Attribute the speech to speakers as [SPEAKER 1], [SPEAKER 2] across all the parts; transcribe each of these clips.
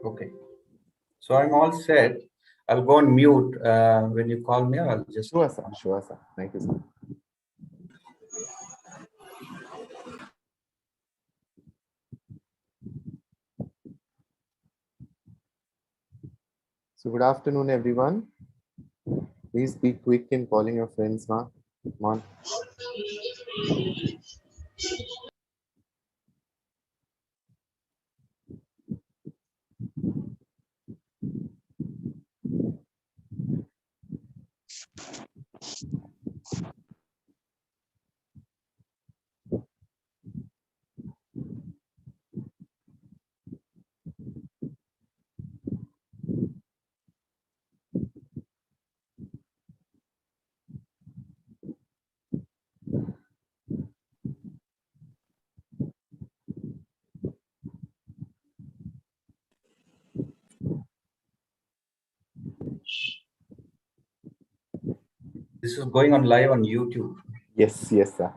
[SPEAKER 1] Okay. So I'm all set. I'll go on mute when you call me. I'll just.
[SPEAKER 2] Sure, sir. Sure, sir. Thank you, sir. So good afternoon, everyone. Please be quick in calling your friends, ma. Come on.
[SPEAKER 1] This is going on live on YouTube.
[SPEAKER 2] Yes, yes, sir.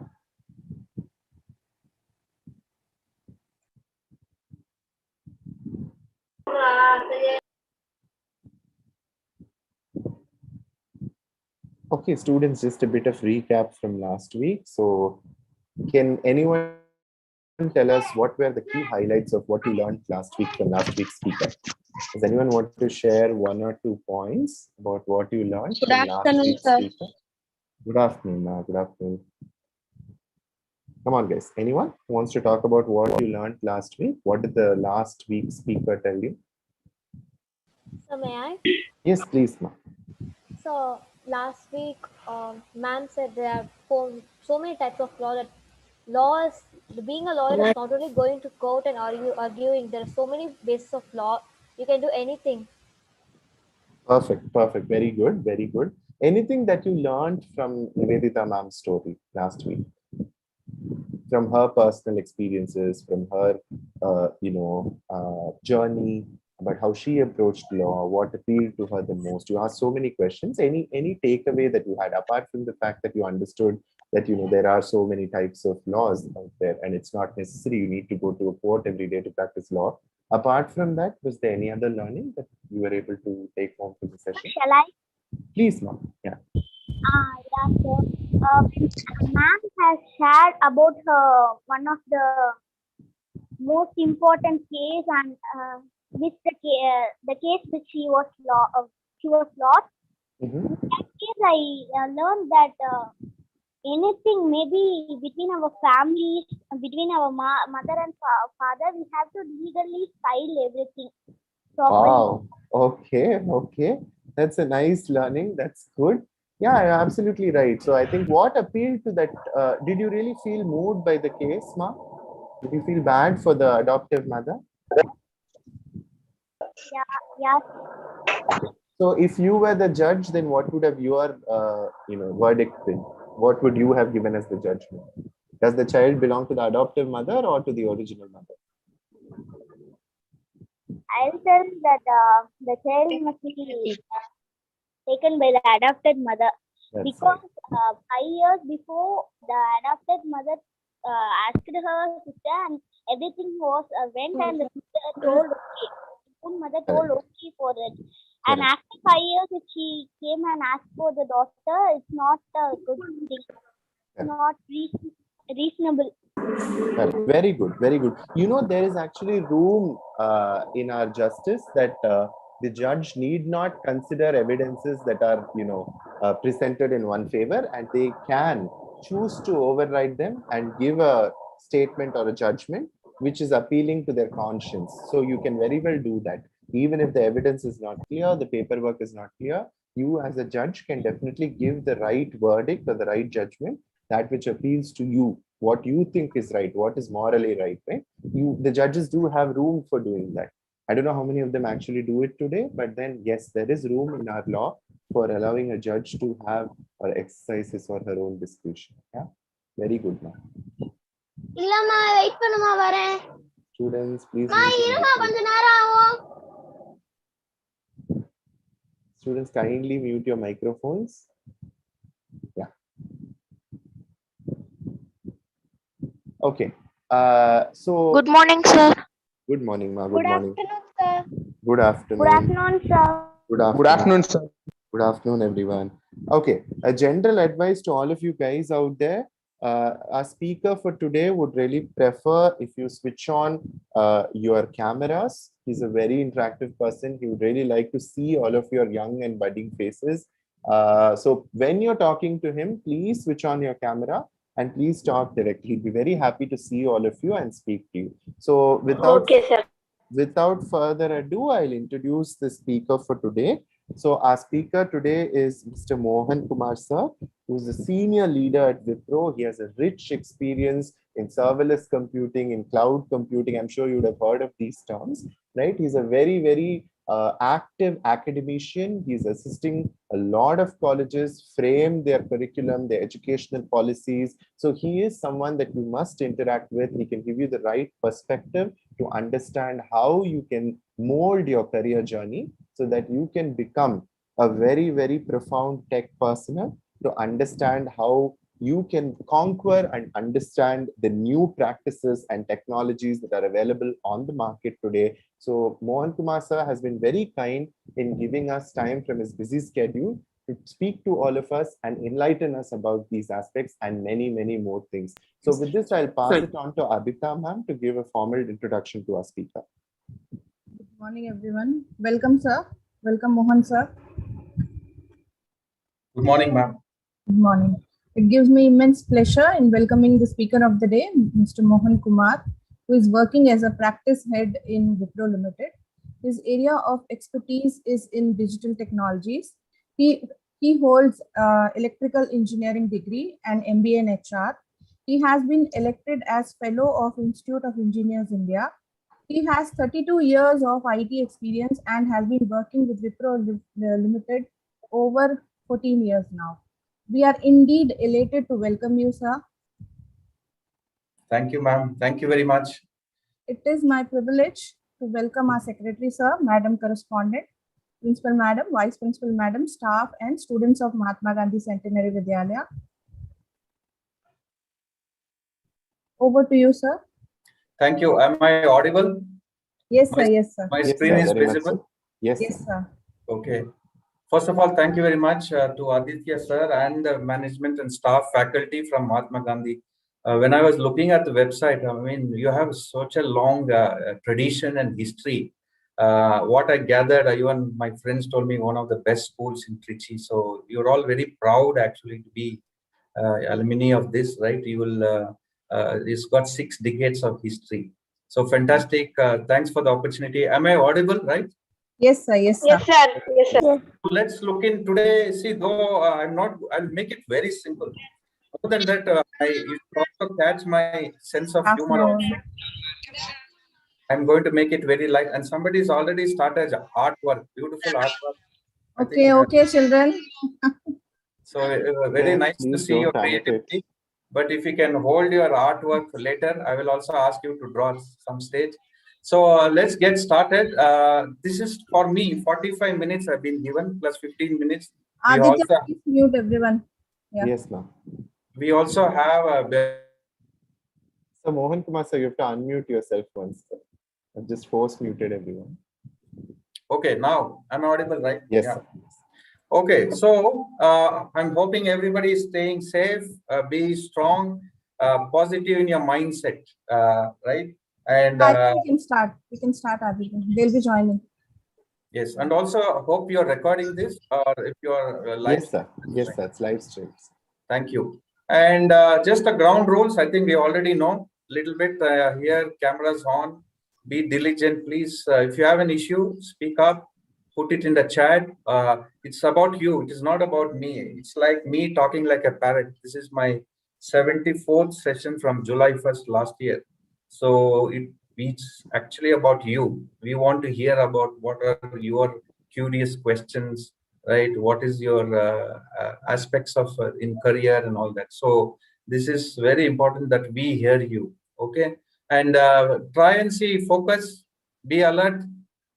[SPEAKER 2] Okay, students, just a bit of recap from last week. So can anyone tell us what were the key highlights of what you learned last week from last week's speaker? Does anyone want to share 1 or 2 points about what you learned
[SPEAKER 3] Good
[SPEAKER 2] from last
[SPEAKER 3] afternoon,
[SPEAKER 2] week's
[SPEAKER 3] sir.
[SPEAKER 2] speaker? Good afternoon, ma. Good afternoon. Come on, guys. Anyone who wants to talk about what you learned last week? What did the last week's speaker tell you?
[SPEAKER 3] So may I?
[SPEAKER 2] Yes, please, ma.
[SPEAKER 3] So last week, ma'am said there are so many types of law that laws. Being a lawyer is not only going to court and arguing. There are so many bases of law. You can do anything.
[SPEAKER 2] Perfect, perfect. Very good, very good. Anything that you learned from Nivedita ma'am's story last week? From her personal experiences, from her, journey, about how she approached law, what appealed to her the most. You asked so many questions. Any takeaway that you had, apart from the fact that you understood that there are so many types of laws out there, and it's not necessary you need to go to a court every day to practice law. Apart from that, was there any other learning that you were able to take home from the session?
[SPEAKER 4] Shall I?
[SPEAKER 2] Please, ma'am. Yeah.
[SPEAKER 4] Yeah, so ma'am has shared about one of the most important case and with the case which she was lost.
[SPEAKER 2] Mhm.
[SPEAKER 4] In that case, I learned that anything maybe between our families, between our mother and father, we have to legally file everything properly.
[SPEAKER 2] Wow. Okay. Okay. That's a nice learning. That's good. Yeah, you're absolutely right. So I think what appealed to that, did you really feel moved by the case, Ma? Did you feel bad for the adoptive mother?
[SPEAKER 4] Yeah.
[SPEAKER 2] Okay. So if you were the judge, then what would have your, verdict been? What would you have given as the judgment? Does the child belong to the adoptive mother or to the original mother?
[SPEAKER 4] I'll tell that the child must be taken by the adopted mother.
[SPEAKER 2] That's
[SPEAKER 4] Because
[SPEAKER 2] right.
[SPEAKER 4] 5 years before, the adopted mother asked her sister, and everything was went, and the sister told okay. Own mother told okay for it. And
[SPEAKER 2] Correct.
[SPEAKER 4] after 5 years, if she came and asked for the daughter, it's not a good thing. It's not reasonable.
[SPEAKER 2] Correct. Very good. Very good. There is actually room in our justice that the judge need not consider evidences that are, presented in one favor, and they can choose to override them and give a statement or a judgment which is appealing to their conscience. So you can very well do that. Even if the evidence is not clear, the paperwork is not clear, you as a judge can definitely give the right verdict or the right judgment, that which appeals to you, what you think is right, what is morally right, right? The judges do have room for doing that. I don't know how many of them actually do it today, but then yes, there is room in our law for allowing a judge to have or exercise his or her own discretion. Yeah, very good, ma'am.
[SPEAKER 4] இல்லம்மா wait பண்ணுமா வரேன்.
[SPEAKER 2] Students, please. Students, kindly mute your microphones. Yeah. Okay. So.
[SPEAKER 3] Good morning, sir.
[SPEAKER 2] Good morning, ma.
[SPEAKER 4] Good afternoon, sir.
[SPEAKER 2] Good afternoon.
[SPEAKER 4] Good afternoon, sir.
[SPEAKER 2] Good afternoon, sir. Good afternoon, everyone. Okay, a general advice to all of you guys out there. Our speaker for today would really prefer if you switch on your cameras. He's a very interactive person. He would really like to see all of your young and budding faces. So when you're talking to him, please switch on your camera and please talk directly. He'll be very happy to see all of you and speak to you. So without further ado, I'll introduce the speaker for today. So our speaker today is Mr. Mohan Kumar sir, who's a senior leader at Wipro. He has a rich experience in serverless computing, in cloud computing. I'm sure you would have heard of these terms, right? He's a very active academician. He's assisting a lot of colleges frame their curriculum, their educational policies. So he is someone that you must interact with. He can give you the right perspective to understand how you can mold your career journey so that you can become a very profound tech personnel, to understand how you can conquer and understand the new practices and technologies that are available on the market today. So Mohan Kumar sir has been very kind in giving us time from his busy schedule to speak to all of us and enlighten us about these aspects and many more things. So with this, I'll pass it on to Abhita ma'am to give a formal introduction to our speaker.
[SPEAKER 5] Good morning, everyone. Welcome, sir. Welcome, Mohan, sir.
[SPEAKER 1] Good morning, ma'am.
[SPEAKER 5] Good morning. It gives me immense pleasure in welcoming the speaker of the day, Mr. Mohan Kumar, who is working as a practice head in Wipro Limited. His area of expertise is in digital technologies. He holds electrical engineering degree and MBA in HR. He has been elected as Fellow of Institute of Engineers India. He has 32 years of IT experience and has been working with Wipro Limited over 14 years now. We are indeed elated to welcome you, sir.
[SPEAKER 1] Thank you, ma'am. Thank you very much.
[SPEAKER 5] It is my privilege to welcome our Secretary, sir, Madam Correspondent, Principal Madam, Vice Principal Madam, staff and students of Mahatma Gandhi Centenary Vidyalaya. Over to you, sir.
[SPEAKER 1] Thank you. Am I audible?
[SPEAKER 5] Yes, sir. Yes, sir.
[SPEAKER 1] My screen is visible?
[SPEAKER 2] So. Yes,
[SPEAKER 5] sir.
[SPEAKER 1] Okay. First of all, thank you very much to Aditya sir and the management and staff faculty from Mahatma Gandhi. When I was looking at the website, I mean, you have such a long tradition and history. What I gathered, even my friends told me one of the best schools in Trichy. So you're all very proud actually to be alumni of this, right? You will, it's got 6 decades of history. So fantastic. Thanks for the opportunity. Am I audible, right?
[SPEAKER 5] Yes, sir. Yes, sir.
[SPEAKER 4] Yes, sir. Yes, sir.
[SPEAKER 1] So let's look in today. See, though I'll make it very simple. Other than that, you also catch my sense of humor. I'm going to make it very light. And somebody's already started artwork, beautiful artwork.
[SPEAKER 5] Okay, children.
[SPEAKER 1] So very nice to see your creativity. But if you can hold your artwork later, I will also ask you to draw some stage. So let's get started. This is for me, 45 minutes I've been given, plus 15 minutes.
[SPEAKER 5] Aditya, please mute everyone.
[SPEAKER 2] Yeah. Yes, ma'am.
[SPEAKER 1] We also have a...
[SPEAKER 2] So Mohan Kumar sir, you have to unmute yourself once. Sir. I've just force muted everyone.
[SPEAKER 1] Okay, now I'm audible, right?
[SPEAKER 2] Yes,
[SPEAKER 1] yeah.
[SPEAKER 2] Sir.
[SPEAKER 1] Okay, so I'm hoping everybody is staying safe, be strong, positive in your mindset, right? And
[SPEAKER 5] we can start. We can start, Aditya. They'll be joining.
[SPEAKER 1] Yes, and also hope you're recording this, or if you're live.
[SPEAKER 2] Yes, sir. Yes, sir. It's live streams.
[SPEAKER 1] Thank you. And just the ground rules, I think we already know a little bit here. Cameras on. Be diligent, please. If you have an issue, speak up. Put it in the chat. It's about you. It is not about me. It's like me talking like a parrot. This is my 74th session from July 1st last year. So it's actually about you. We want to hear about what are your curious questions, right? What is your aspects of in career and all that. So this is very important that we hear you. Okay. And try and see, focus, be alert,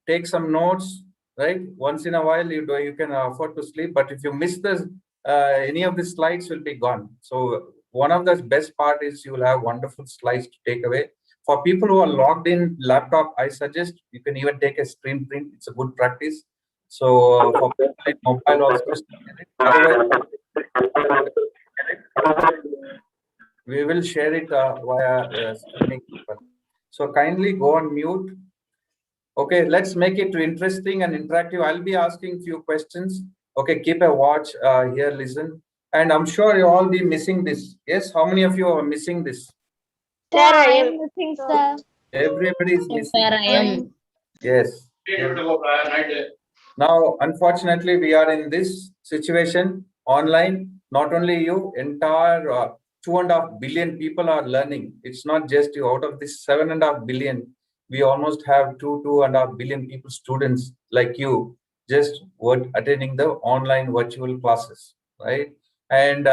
[SPEAKER 1] take some notes, right? Once in a while, you can afford to sleep, but if you miss this, any of the slides will be gone. So one of the best part is you will have wonderful slides to take away. For people who are logged in laptop, I suggest you can even take a screen print. It's a good practice. So for people in mobile also, otherwise we will share it via streaming. So kindly go on mute. Okay, let's make it interesting and interactive. I'll be asking few questions. Okay, keep a watch here, listen. And I'm sure you all be missing this. Yes, how many of you are missing this?
[SPEAKER 4] Sir, I am missing, sir.
[SPEAKER 1] Everybody is missing.
[SPEAKER 6] Sir, I am.
[SPEAKER 1] Yes. Now, unfortunately, we are in this situation online. Not only you, entire 2.5 billion people are learning. It's not just you. Out of this 7.5 billion, we almost have 2.5 billion people, students like you, just attending the online virtual classes, right? And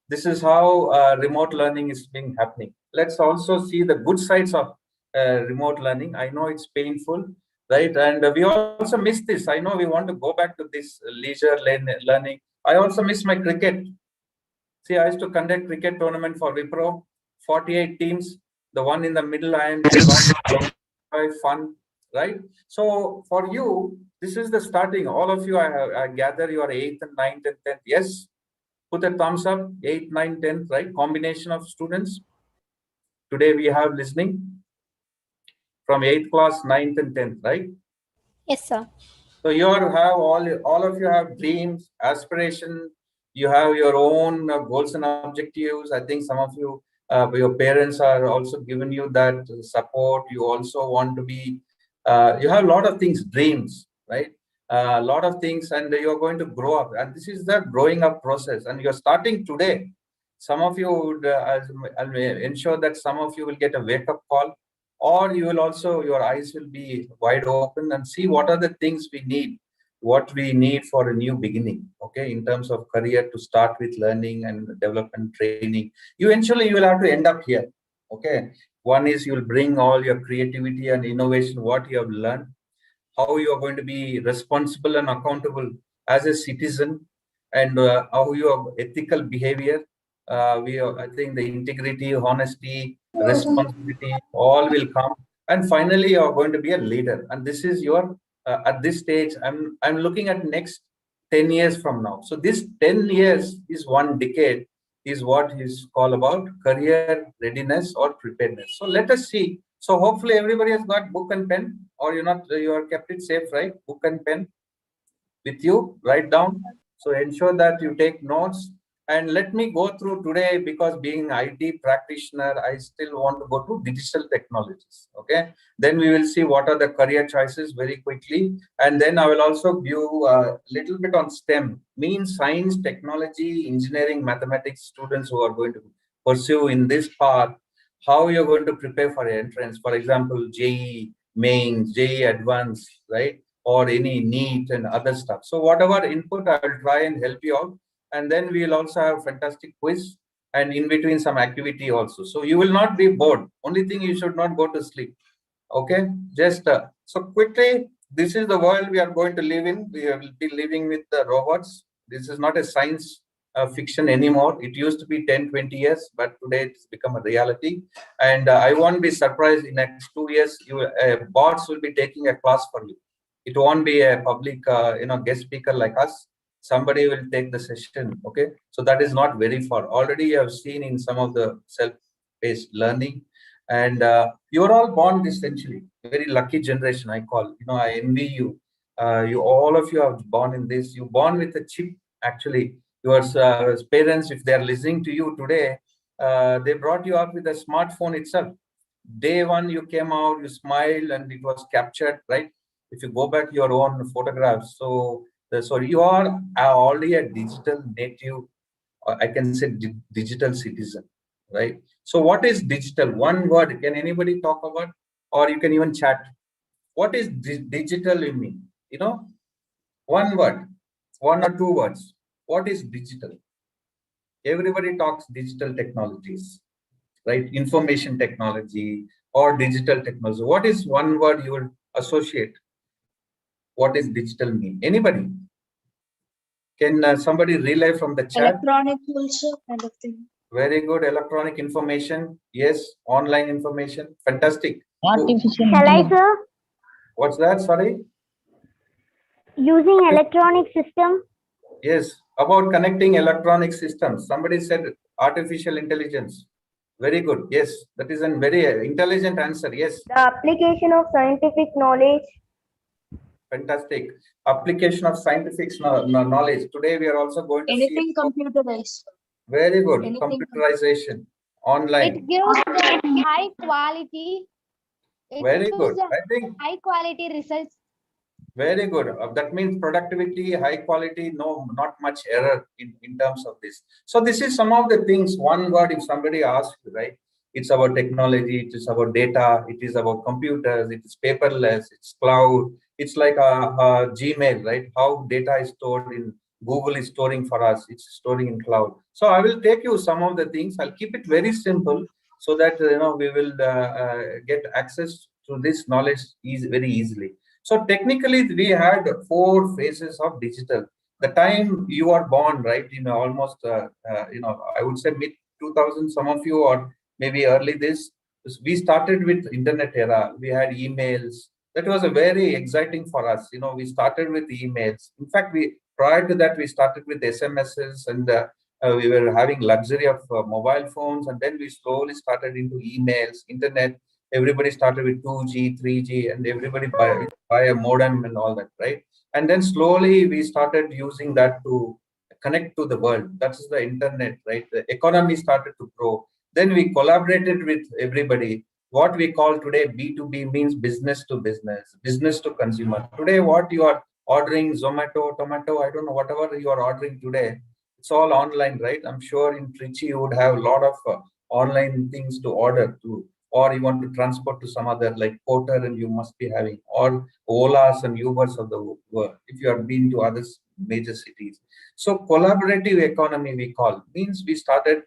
[SPEAKER 1] this is how remote learning is being happening. Let's also see the good sides of remote learning. I know it's painful, right? And we also miss this. I know we want to go back to this leisure learning. I also miss my cricket. See, I used to conduct cricket tournament for Wipro, 48 teams. The one in the middle, I am fun, right? So for you, this is the starting. All of you, I gather you are 8th and 9th and 10th. Yes, put a thumbs up. 8th, 9th, 10th, right? Combination of students. Today we have listening from 8th class, 9th and 10th, right?
[SPEAKER 3] Yes, sir.
[SPEAKER 1] So you have all of you have dreams, aspirations. You have your own goals and objectives. I think some of you, your parents are also giving you that support. You also want to be. You have a lot of things, dreams, right? A lot of things, and you're going to grow up. And this is the growing up process. And you're starting today. Some of you would, I'll ensure that some of you will get a wake-up call, or you will also, your eyes will be wide open and see what are the things we need, what we need for a new beginning, okay, in terms of career, to start with learning and development training. Eventually, you will have to end up here, okay. One is you will bring all your creativity and innovation, what you have learned, how you are going to be responsible and accountable as a citizen, and how your ethical behavior. I think the integrity, honesty, responsibility, all will come. And finally, you are going to be a leader. And this is your, at this stage, I'm looking at next 10 years from now. So this 10 years is one decade, is what is called about career readiness or preparedness. So let us see. So hopefully everybody has got book and pen, or you are kept it safe, right? Book and pen with you, write down. So ensure that you take notes. And let me go through today, because being IT practitioner, I still want to go to digital technologies. Okay. Then we will see what are the career choices very quickly. And then I will also give a little bit on STEM, means science, technology, engineering, mathematics students who are going to pursue in this path, how you're going to prepare for entrance. For example, JEE mains, JEE advanced, right? Or any NEET and other stuff. So whatever input, I will try and help you out. And then we'll also have fantastic quiz, and in between some activity also. So you will not be bored. Only thing, you should not go to sleep. Okay, just so quickly, this is the world we are going to live in. We will be living with the robots. This is not a science fiction anymore. It used to be 10-20 years, but today it's become a reality. And I won't be surprised in next 2 years, bots will be taking a class for you. It won't be a public guest speaker like us. Somebody will take the session. Okay, so that is not very far. Already you have seen in some of the self-paced learning. And you're all born this century, very lucky generation, I call. I envy you. You all of you are born in this. You born with a chip. Actually, your parents, if they are listening to you today, they brought you up with a smartphone itself. Day one, you came out, you smiled, and it was captured, right? If you go back your own photographs, so you are already a digital native. I can say digital citizen, right? So what is digital? One word, can anybody talk about? Or you can even chat. What is digital you mean? One word, one or two words. What is digital? Everybody talks digital technologies, right? Information technology or digital technology. What is one word you will associate? What is digital mean? Anybody? Can somebody relay from the chat?
[SPEAKER 6] Electronic tools, kind of thing.
[SPEAKER 1] Very good. Electronic information. Yes. Online information. Fantastic.
[SPEAKER 6] Artificial
[SPEAKER 4] Shall I,
[SPEAKER 6] intelligence.
[SPEAKER 4] sir?
[SPEAKER 1] What's that? Sorry.
[SPEAKER 4] Using electronic system.
[SPEAKER 1] Yes. About connecting electronic systems. Somebody said artificial intelligence. Very good. Yes. That is a very intelligent answer. Yes.
[SPEAKER 7] The application of scientific knowledge.
[SPEAKER 1] Fantastic. Application of scientific knowledge. Today we are also going to
[SPEAKER 6] Anything
[SPEAKER 1] see.
[SPEAKER 6] computerized.
[SPEAKER 1] Very good.
[SPEAKER 6] Anything
[SPEAKER 1] Computerization. Online.
[SPEAKER 3] It gives the high quality. It
[SPEAKER 1] Very
[SPEAKER 3] gives
[SPEAKER 1] good.
[SPEAKER 3] the
[SPEAKER 1] I think
[SPEAKER 3] high quality results.
[SPEAKER 1] very good. That means productivity, high quality, no, not much error in terms of this. So this is some of the things, one word, if somebody asks you, right? It's about technology, it is about data, it is about computers, it is paperless, it's cloud. It's like a Gmail, right? How data is stored in Google is storing for us, it's storing in cloud. So I will take you some of the things. I'll keep it very simple so that we will get access to this knowledge very easily. So technically, we had 4 phases of digital. The time you are born, right? Almost, I would say mid 2000. Some of you, or maybe early this. We started with internet era. We had emails. That was a very exciting for us. We started with emails. In fact, prior to that we started with SMSs, and we were having luxury of mobile phones, and then we slowly started into emails, internet. Everybody started with 2G, 3G, and everybody buy a modem and all that, right? And then slowly we started using that to connect to the world. That's the internet, right? The economy started to grow. Then we collaborated with everybody. What we call today B2B means business to business, business to consumer. Today, what you are ordering, Zomato, Tomato, I don't know, whatever you are ordering today, it's all online, right? I'm sure in Trichy you would have a lot of online things to order to, or you want to transport to some other like Porter, and you must be having, or Olas and Ubers of the world if you have been to other major cities. So collaborative economy we call, means we started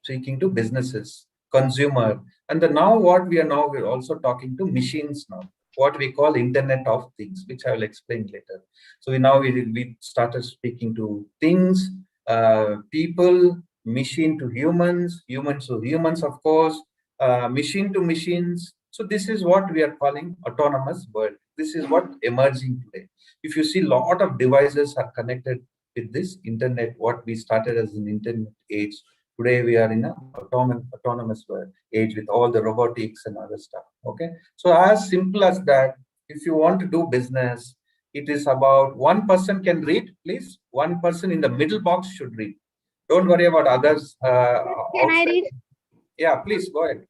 [SPEAKER 1] speaking to businesses, consumer, and now we're also talking to machines now, what we call Internet of Things, which I will explain later. So we started speaking to things, people, machine to humans, humans to humans, of course, machine to machines. So this is what we are calling autonomous world. This is what emerging today. If you see, a lot of devices are connected with this internet, what we started as an internet age. Today we are in an autonomous world age with all the robotics and other stuff. Okay, so as simple as that. If you want to do business, it is about one person can read, please. One person in the middle box should read. Don't worry about others.
[SPEAKER 3] Can I read?
[SPEAKER 1] Yeah, please go ahead.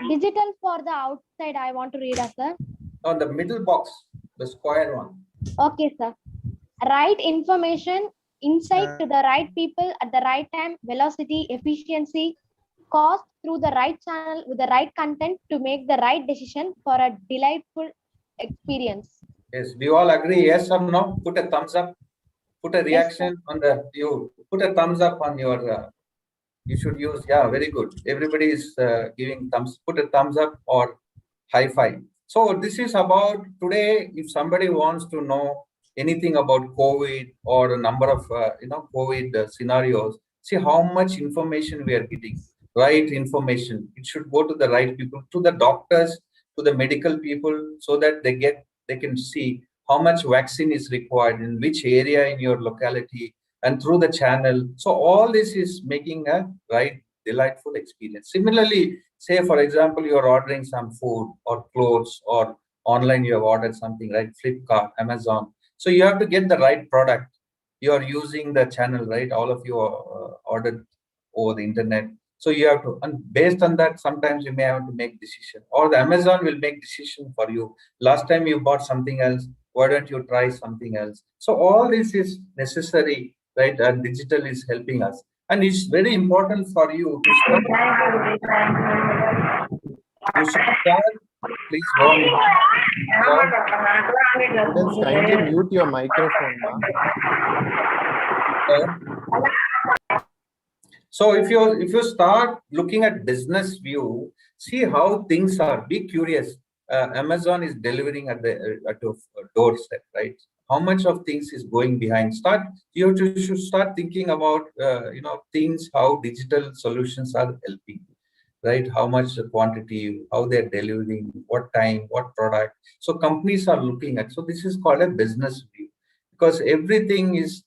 [SPEAKER 3] Digital for the outside, I want to read, sir.
[SPEAKER 1] On the middle box, the square one.
[SPEAKER 3] Okay, sir. Right information, insight to the right people at the right time, velocity, efficiency, cost through the right channel with the right content to make the right decision for a delightful experience.
[SPEAKER 1] Yes, we all agree. Yes or no? Put a thumbs up. Put a reaction on you put a thumbs up on your. You should use, yeah, very good. Everybody is giving thumbs. Put a thumbs up or high five. So this is about today. If somebody wants to know anything about COVID or a number of COVID scenarios, see how much information we are getting. Right information. It should go to the right people, to the doctors, to the medical people, so that they can see how much vaccine is required in which area in your locality, and through the channel. So all this is making a delightful experience. Similarly, say for example, you are ordering some food or clothes, or online you have ordered something, right? Flipkart, Amazon. So you have to get the right product. You are using the channel, right? All of you are ordered over the internet. So you have to, and based on that, sometimes you may have to make decision, or the Amazon will make decision for you. Last time you bought something else, why don't you try something else? So all this is necessary, right? And digital is helping us, and it's very important for you to start. You should start. Please go on.
[SPEAKER 2] Students, kindly mute your microphone, ma.
[SPEAKER 1] So if you start looking at business view, see how things are. Be curious. Amazon is delivering at your doorstep, right? How much of things is going behind? You should start thinking about things, how digital solutions are helping, right? How much quantity, how they're delivering, what time, what product. So companies are looking at. So this is called a business view, because everything is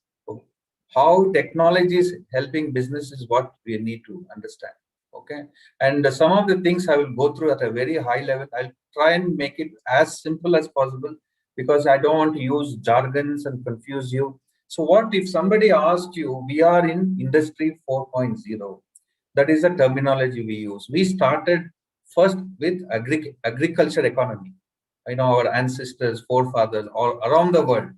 [SPEAKER 1] how technology is helping business is what we need to understand. Okay, and some of the things I will go through at a very high level. I'll try and make it as simple as possible, because I don't want to use jargons and confuse you. So what if somebody asked you, we are in industry 4.0? That is the terminology we use. We started first with agriculture economy. Our ancestors, forefathers, all around the world,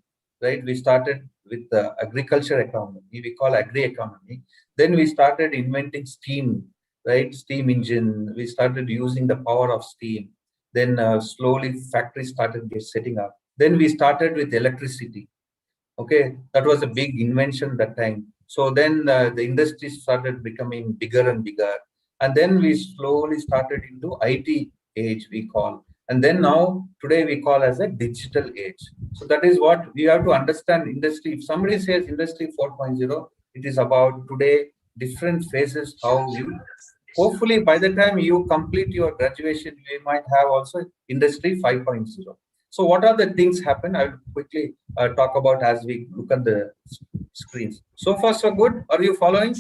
[SPEAKER 1] right? We started with the agriculture economy, we call agri economy. Then we started inventing steam, right? Steam engine. We started using the power of steam. Then slowly factories started setting up. Then we started with electricity. Okay, that was a big invention that time. So then the industry started becoming bigger and bigger. And then we slowly started into IT age, we call. And then now, today we call as a digital age. So that is what we have to understand industry. If somebody says industry 4.0, it is about today, different phases, how you, hopefully by the time you complete your graduation, you might have also industry 5.0. So what are the things happen? I'll quickly talk about as we look at the screens. So far, so good. Are you following?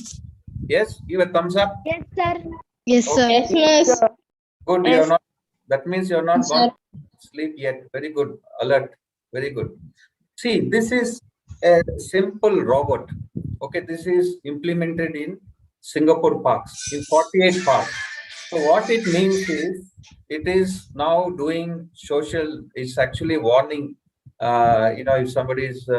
[SPEAKER 1] Yes, give a thumbs up.
[SPEAKER 4] Yes, sir.
[SPEAKER 6] Yes, sir.
[SPEAKER 7] Yes.
[SPEAKER 1] Good.
[SPEAKER 7] Yes.
[SPEAKER 1] You're not. That means you're not
[SPEAKER 6] Yes,
[SPEAKER 1] gone
[SPEAKER 6] sir.
[SPEAKER 1] to sleep yet. Very good. Alert. Very good. See, this is a simple robot. Okay, this is implemented in Singapore parks, in 48 parks. So what it means is, it is now doing social. It's actually warning. If somebody is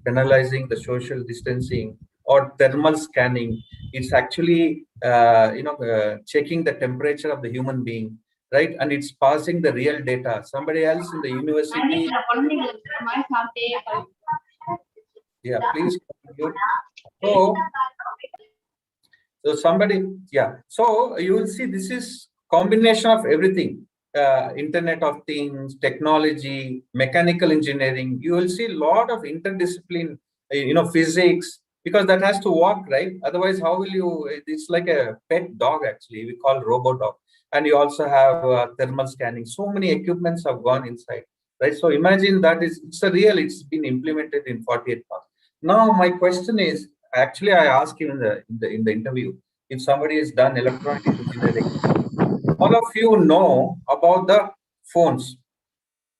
[SPEAKER 1] penalizing the social distancing or thermal scanning, it's actually checking the temperature of the human being, right? And it's passing the real data. Somebody else in the university. Yeah, please mute. So somebody, yeah. So you will see this is combination of everything. Internet of Things, technology, mechanical engineering. You will see a lot of interdiscipline, physics, because that has to work, right? Otherwise, how will you? It's like a pet dog, actually. We call robo dog. And you also have thermal scanning. So many equipments have gone inside, right? So imagine that it's been implemented in 48 parts. Now, my question is, actually, I asked him in the interview, if somebody has done electronic engineering, all of you know about the phones.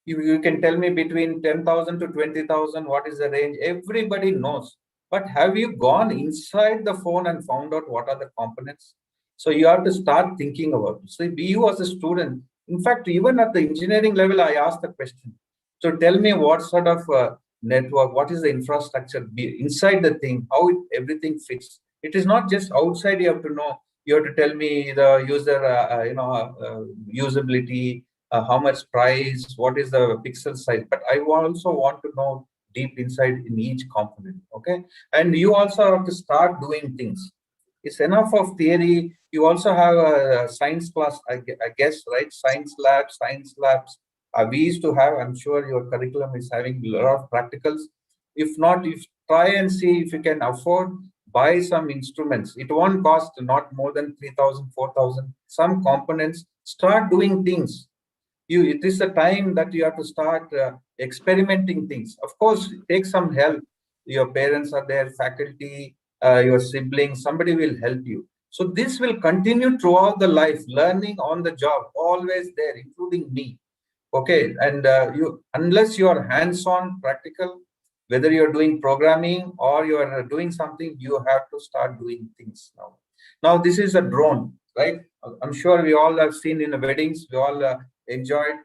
[SPEAKER 1] You can tell me between 10,000 to 20,000, what is the range? Everybody knows. But have you gone inside the phone and found out what are the components? So you have to start thinking about it. So you as a student, in fact, even at the engineering level, I asked the question. So tell me what sort of network, what is the infrastructure inside the thing, how everything fits. It is not just outside. You have to know. You have to tell me the user, usability, how much price, what is the pixel size. But I also want to know deep inside in each component. Okay, and you also have to start doing things. It's enough of theory. You also have a science class, I guess, right? Science labs. We used to have, I'm sure your curriculum is having a lot of practicals. If not, if try and see if you can afford, buy some instruments. It won't cost not more than 3,000, 4,000. Some components, start doing things. It is the time that you have to start experimenting things. Of course, take some help. Your parents are there, faculty, your siblings, somebody will help you. So this will continue throughout the life, learning on the job, always there, including me. Okay, and unless you are hands-on practical, whether you're doing programming or you are doing something, you have to start doing things now. Now this is a drone, right? I'm sure we all have seen in the weddings, we all enjoyed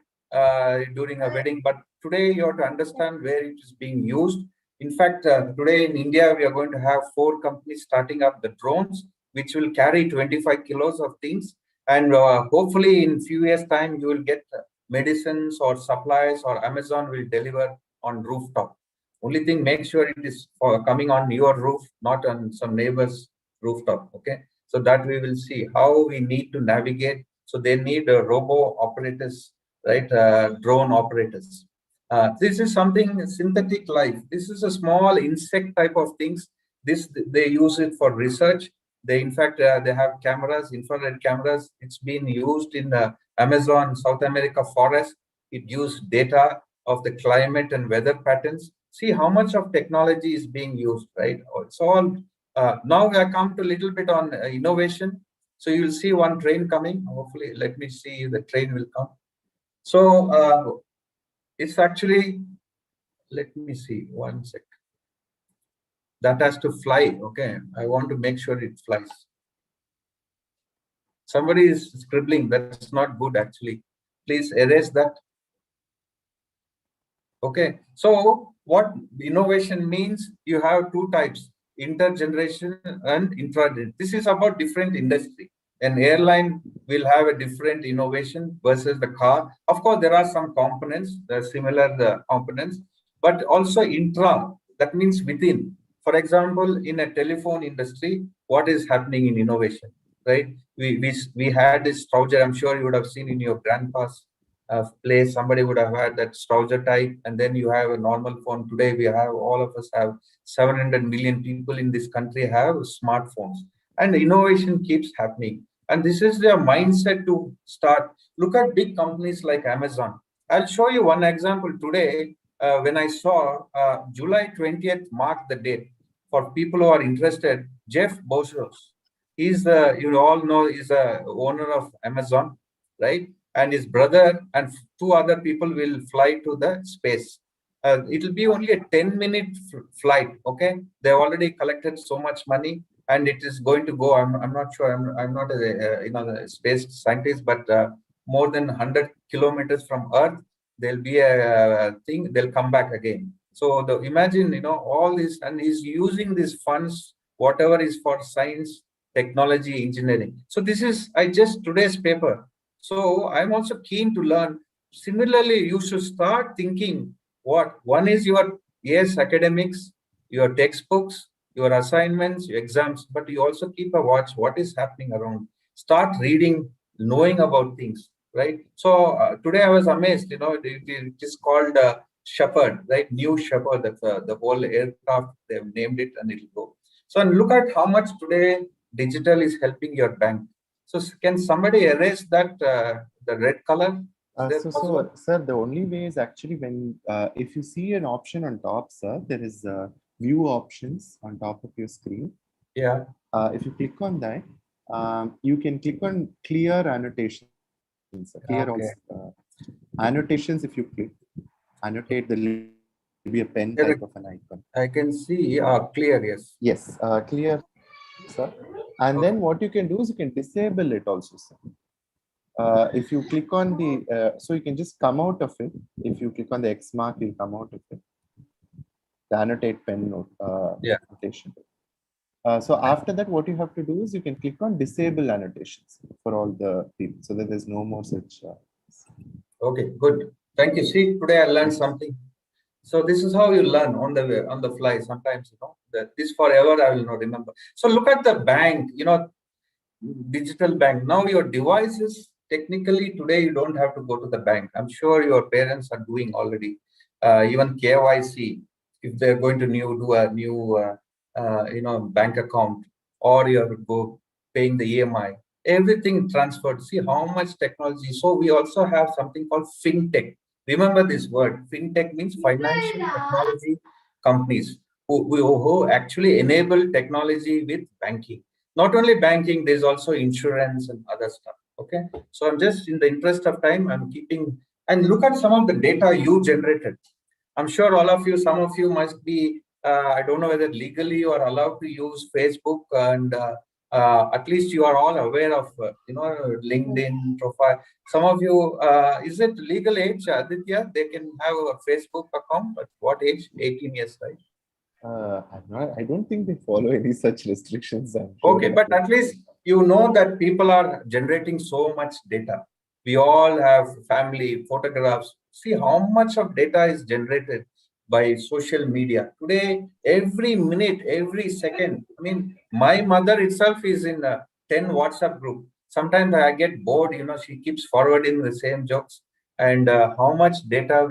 [SPEAKER 1] during a wedding, but today you have to understand where it is being used. In fact, today in India, we are going to have 4 companies starting up the drones, which will carry 25 kilos of things. And hopefully in few years time, you will get medicines or supplies, or Amazon will deliver on rooftop. Only thing, make sure it is coming on your roof, not on some neighbor's rooftop. Okay, so that we will see how we need to navigate So they need robo operators, right? Drone operators. This is something synthetic life. This is a small insect type of things. This they use it for research. They in fact they have cameras, infrared cameras. It's been used in Amazon, South America forest. It gives data of the climate and weather patterns. See how much of technology is being used, right? It's all now I come to a little bit on innovation. So you'll see one train coming. Hopefully, let me see if the train will come. So it's actually, let me see, one sec. That has to fly, okay? I want to make sure it flies. Somebody is scribbling, that's not good actually. Please erase that. Okay, so what innovation means, you have two types, intergeneration and intra. This is about different industry. An airline will have a different innovation versus the car. Of course, there are some components, the similar components, but also intra, that means within. For example, in a telephone industry, what is happening in innovation, right? We had this Strowger, I'm sure you would have seen in your grandpa's place, somebody would have had that Strowger type, and then you have a normal phone. Today we have, all of us have 700 million people in this country have smartphones, and innovation keeps happening. And this is their mindset to start. Look at big companies like Amazon. I'll show you one example today. When I saw July 20th marked the date for people who are interested. Jeff Bezos, he's the, you all know, he's the owner of Amazon, right? And his brother and two other people will fly to the space. It'll be only a 10-minute flight. Okay, they've already collected so much money, and it is going to go. I'm not sure. I'm not a space scientist, but more than 100 kilometers from Earth, there'll be a thing. They'll come back again. So imagine all this, and he's using these funds, whatever is for science, technology, engineering. So this is today's paper. So I'm also keen to learn. Similarly, you should start thinking one is your academics, your textbooks, your assignments, your exams, but you also keep a watch what is happening around. Start reading, knowing about things, right? So today I was amazed. It is called Shepherd, right? New Shepherd. That's the whole aircraft. They've named it, and it'll go. So and look at how much today digital is helping your bank. So can somebody erase that the red color?
[SPEAKER 2] So, sir, the only way is actually when if you see an option on top, sir, there is view options on top of your screen.
[SPEAKER 1] Yeah.
[SPEAKER 2] If you click on that, you can click on clear annotations. Clear annotations. If you click annotate, there will be a pen type of an icon.
[SPEAKER 1] I can see clear. Yes.
[SPEAKER 2] Yes, clear, sir. And then what you can do is you can disable it also, sir. If you click on the, so you can just come out of it. If you click on the X mark, you'll come out of it. The annotate pen note annotation. So after that, what you have to do is you can click on disable annotations for all the people, so that there's no more such.
[SPEAKER 1] Okay, good. Thank you. See, today I learned something. So this is how you learn on the fly. Sometimes that this forever I will not remember. So look at the bank. Digital bank. Now your devices, technically today you don't have to go to the bank. I'm sure your parents are doing already. Even KYC, if they're going to do a new bank account, or you have to go paying the EMI, everything transferred. See how much technology. So we also have something called fintech. Remember this word. Fintech means financial technology companies who actually enable technology with banking. Not only banking, there's also insurance and other stuff. Okay, so I'm just, in the interest of time, I'm keeping, and look at some of the data you generated. I'm sure all of you, some of you must be, I don't know whether legally you are allowed to use Facebook, and at least you are all aware of, LinkedIn profile. Some of you, is it legal age, Aditya? They can have a Facebook account at what age? 18 years, right?
[SPEAKER 2] I don't think they follow any such restrictions.
[SPEAKER 1] Okay, but at least you know that people are generating so much data. We all have family photographs. See how much of data is generated by social media today. Every minute, every second. I mean, my mother itself is in 10 WhatsApp group. Sometimes I get bored, she keeps forwarding the same jokes. And how much data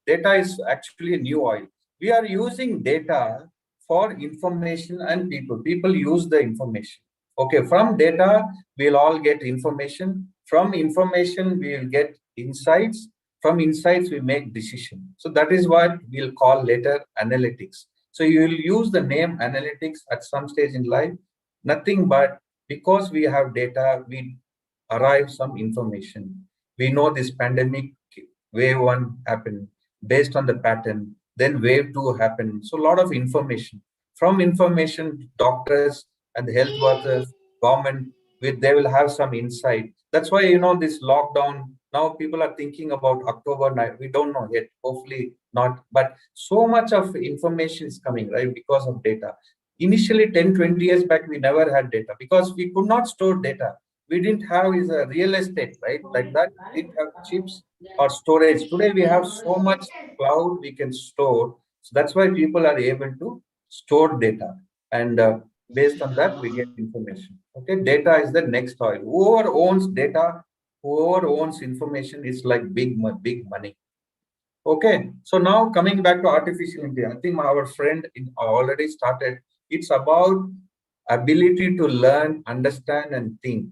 [SPEAKER 1] data is actually a new oil. We are using data for information and people. People use the information. Okay, from data, we'll all get information. From information, we'll get insights. From insights, we make decision. So that is what we'll call later analytics. So you will use the name analytics at some stage in life, nothing but because we have data, we arrive some information. We know this pandemic wave 1 happened based on the pattern, then wave 2 happened. So a lot of information. From information, doctors and the health workers, government, they will have some insight. That's why, this lockdown, now people are thinking about October 9. We don't know yet, hopefully not. But so much of information is coming, right, because of data. Initially, 10, 20 years back, we never had data because we could not store data. We didn't have is a real estate, right? Like that, we didn't have chips or storage. Today, we have so much cloud we can store. So that's why people are able to store data. And based on that, we get information. Okay, data is the next oil. Whoever owns data, whoever owns information is like big money. Okay, so now coming back to artificial intelligence, I think our friend already started. It's about ability to learn, understand, and think,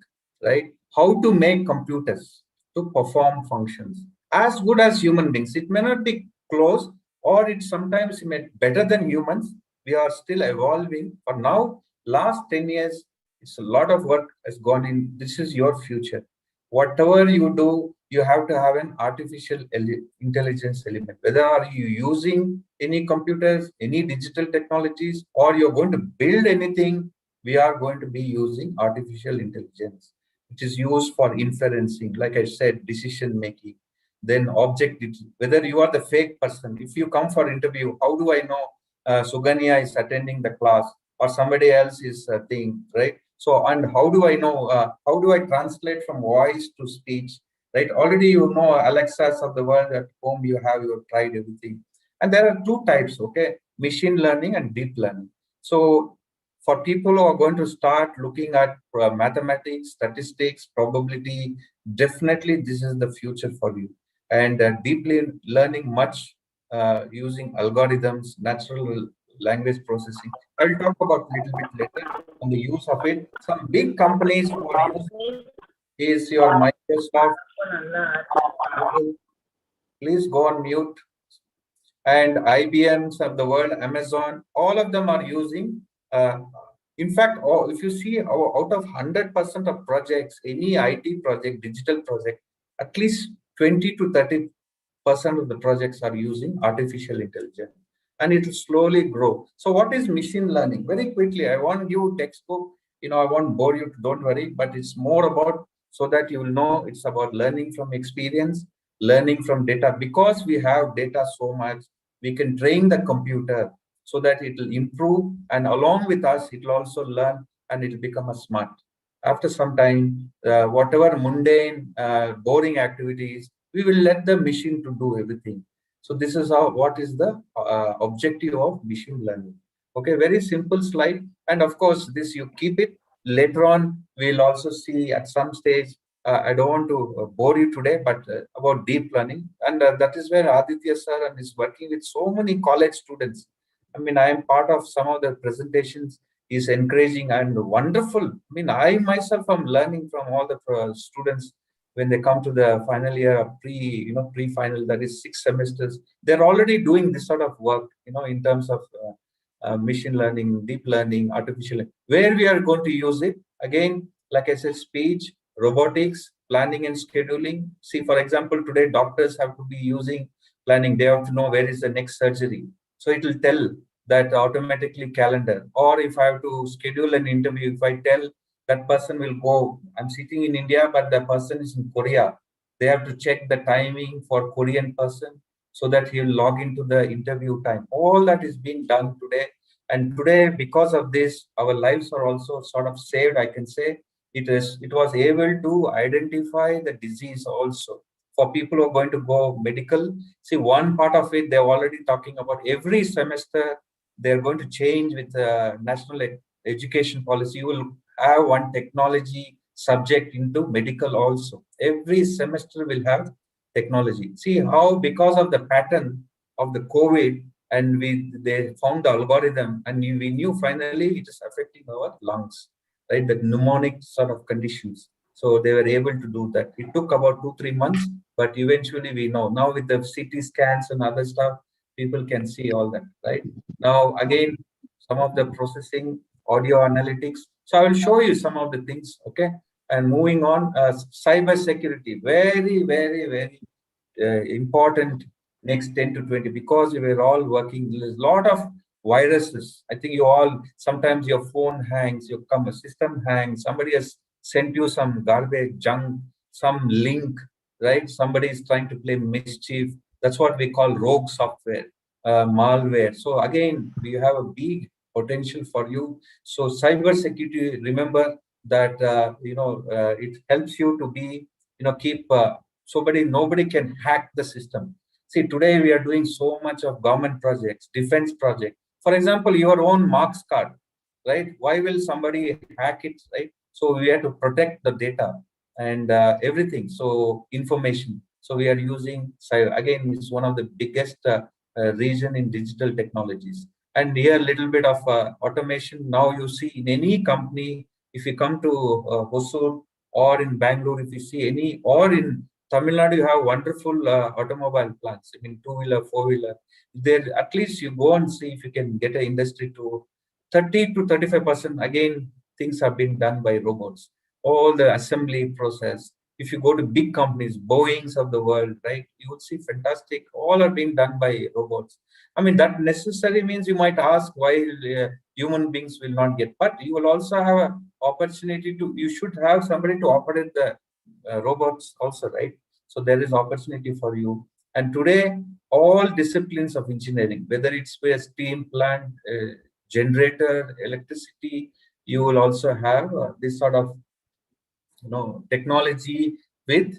[SPEAKER 1] right? How to make computers to perform functions as good as human beings. It may not be close, or it sometimes may be better than humans. We are still evolving. For now, last 10 years, it's a lot of work has gone in. This is your future. Whatever you do, you have to have an artificial intelligence element. Whether are you using any computers, any digital technologies, or you're going to build anything, we are going to be using artificial intelligence, which is used for inferencing, like I said, decision making, then object, whether you are the fake person. If you come for interview, how do I know Suganya is attending the class or somebody else is thing, right? So, and how do I know, how do I translate from voice to speech, right? Already you know Alexas of the world at home, you have tried everything. And there are two types, okay? Machine learning and deep learning. So for people who are going to start looking at mathematics, statistics, probability, definitely this is the future for you. And deeply learning much using algorithms, natural language processing. I'll talk about a little bit later on the use of it. Some big companies who are using is your Microsoft, Google. Please go on mute. And IBMs of the world, Amazon, all of them are using. In fact, if you see out of 100% of projects, any IT project, digital project, at least 20 to 30% of the projects are using artificial intelligence, and it will slowly grow. So what is machine learning? Very quickly, I want you textbook, I won't bore you, don't worry, but it's more about so that you will know it's about learning from experience, learning from data. Because we have data so much, we can train the computer so that it will improve, and along with us, it will also learn and it will become a smart. After some time, whatever mundane, boring activities, we will let the machine to do everything. So this is what is the objective of machine learning. Okay, very simple slide. And of course, this you keep it. Later on, we'll also see at some stage, I don't want to bore you today, but about deep learning. And that is where Aditya sir is working with so many college students. I mean, I am part of some of the presentations. Is encouraging and wonderful. I mean, I myself am learning from all the students when they come to the final year of pre-final, that is 6 semesters. They're already doing this sort of work, in terms of machine learning, deep learning, artificial. Where we are going to use it again, like I said, speech, robotics, planning and scheduling. See, for example, today doctors have to be using planning. They have to know where is the next surgery. So it will tell that automatically calendar. Or if I have to schedule an interview, if I tell that person will go, I'm sitting in India, but the person is in Korea, they have to check the timing for Korean person so that he'll log into the interview time. All that is being done today. And today, because of this, our lives are also sort of saved, I can say. It was able to identify the disease also. For people who are going to go medical, see, one part of it, they're already talking about every semester, they're going to change with the national education policy. You will have one technology subject into medical also. Every semester will have technology. See how because of the pattern of the COVID, and they found the algorithm, and we knew finally it is affecting our lungs, right? The pneumonic sort of conditions. So they were able to do that. It took about 2-3 months, but eventually we know now with the CT scans and other stuff, people can see all that, right? Now again, some of the processing, audio analytics. So I will show you some of the things, okay? And moving on, cyber security, very, very, very important next 10 to 20, because we were all working. There's a lot of viruses. I think you all, sometimes your phone hangs, your system hangs, somebody has sent you some garbage, junk, some link, right? Somebody is trying to play mischief. That's what we call rogue software, malware. So again, we have a big potential for you. So cyber security, remember that it helps you to be, keep nobody can hack the system. See, today we are doing so much of government projects, defense project. For example, your own marks card, right? Why will somebody hack it, right? So we have to protect the data and everything. So information. So we are using cyber. Again, it's one of the biggest region in digital technologies. And here a little bit of automation. Now you see in any company, if you come to Hosur or in Bangalore, if you see any, or in Tamil Nadu, you have wonderful automobile plants. I mean, two-wheeler, four-wheeler. There, at least you go and see if you can get an industry to 30 to 35%. Again, things have been done by robots. All the assembly process. If you go to big companies, Boeings of the world, right? You would see fantastic. All are being done by robots. I mean, that necessarily means you might ask why human beings will not get, but you will also have an opportunity to. You should have somebody to operate the robots also, right? So there is opportunity for you. And today, all disciplines of engineering, whether it's a steam plant, generator, electricity, you will also have this sort of technology with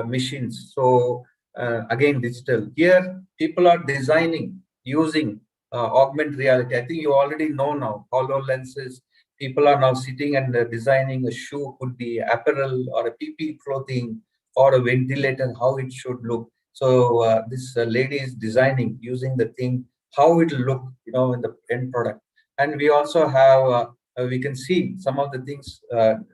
[SPEAKER 1] machines. So again, digital. Here, people are designing using augmented reality. I think you already know now, HoloLenses. People are now sitting and designing a shoe, could be apparel or a PP clothing or a ventilator, how it should look. So this lady is designing using the thing, how it will look, in the end product. And we also have we can see some of the things,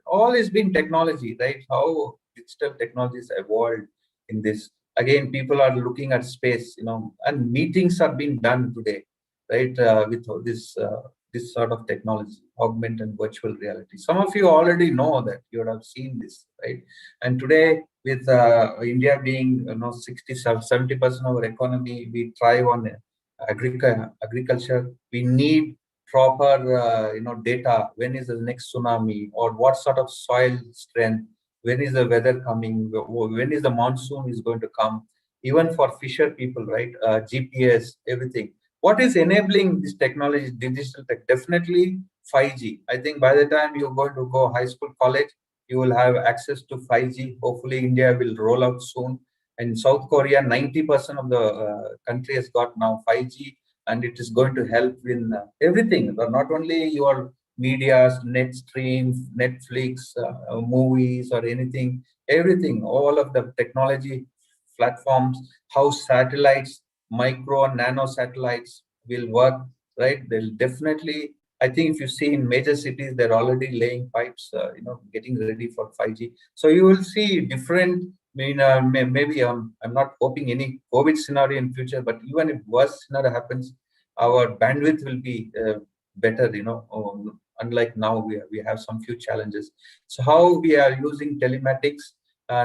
[SPEAKER 1] all has been technology, right? How digital technologies evolved in this. Again, people are looking at space, and meetings are being done today, right? With all this sort of technology, augmented and virtual reality. Some of you already know that, you would have seen this, right? And today, with India being 60-70% of our economy, we thrive on agriculture. We need proper data. When is the next tsunami, or what sort of soil strength, when is the weather coming, when is the monsoon is going to come, even for fisher people, right? GPS, everything. What is enabling this technology, digital tech? Definitely 5G. I think by the time you're going to go high school, college, you will have access to 5G. Hopefully India will roll out soon. And South Korea, 90% of the country has got now 5G, and it is going to help in everything, but not only your medias, net streams, Netflix, movies, or anything, everything, all of the technology platforms, how satellites, micro and nano satellites will work, right? They'll definitely, I think if you see in major cities, they're already laying pipes, getting ready for 5G. So you will see different, maybe I'm not hoping any COVID scenario in future, but even if worst scenario happens, our bandwidth will be better, unlike now we have some few challenges. So how we are using telematics,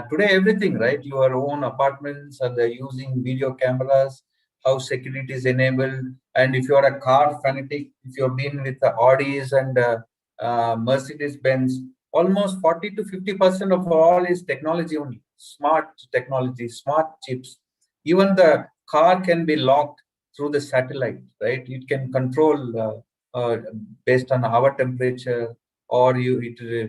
[SPEAKER 1] today everything, right? Your own apartments are using video cameras, how security is enabled. And if you are a car fanatic, if you've been with the Audis and Mercedes-Benz, almost 40 to 50% of all is technology only, smart technology, smart chips. Even the car can be locked through the satellite, right? It can control based on our temperature, or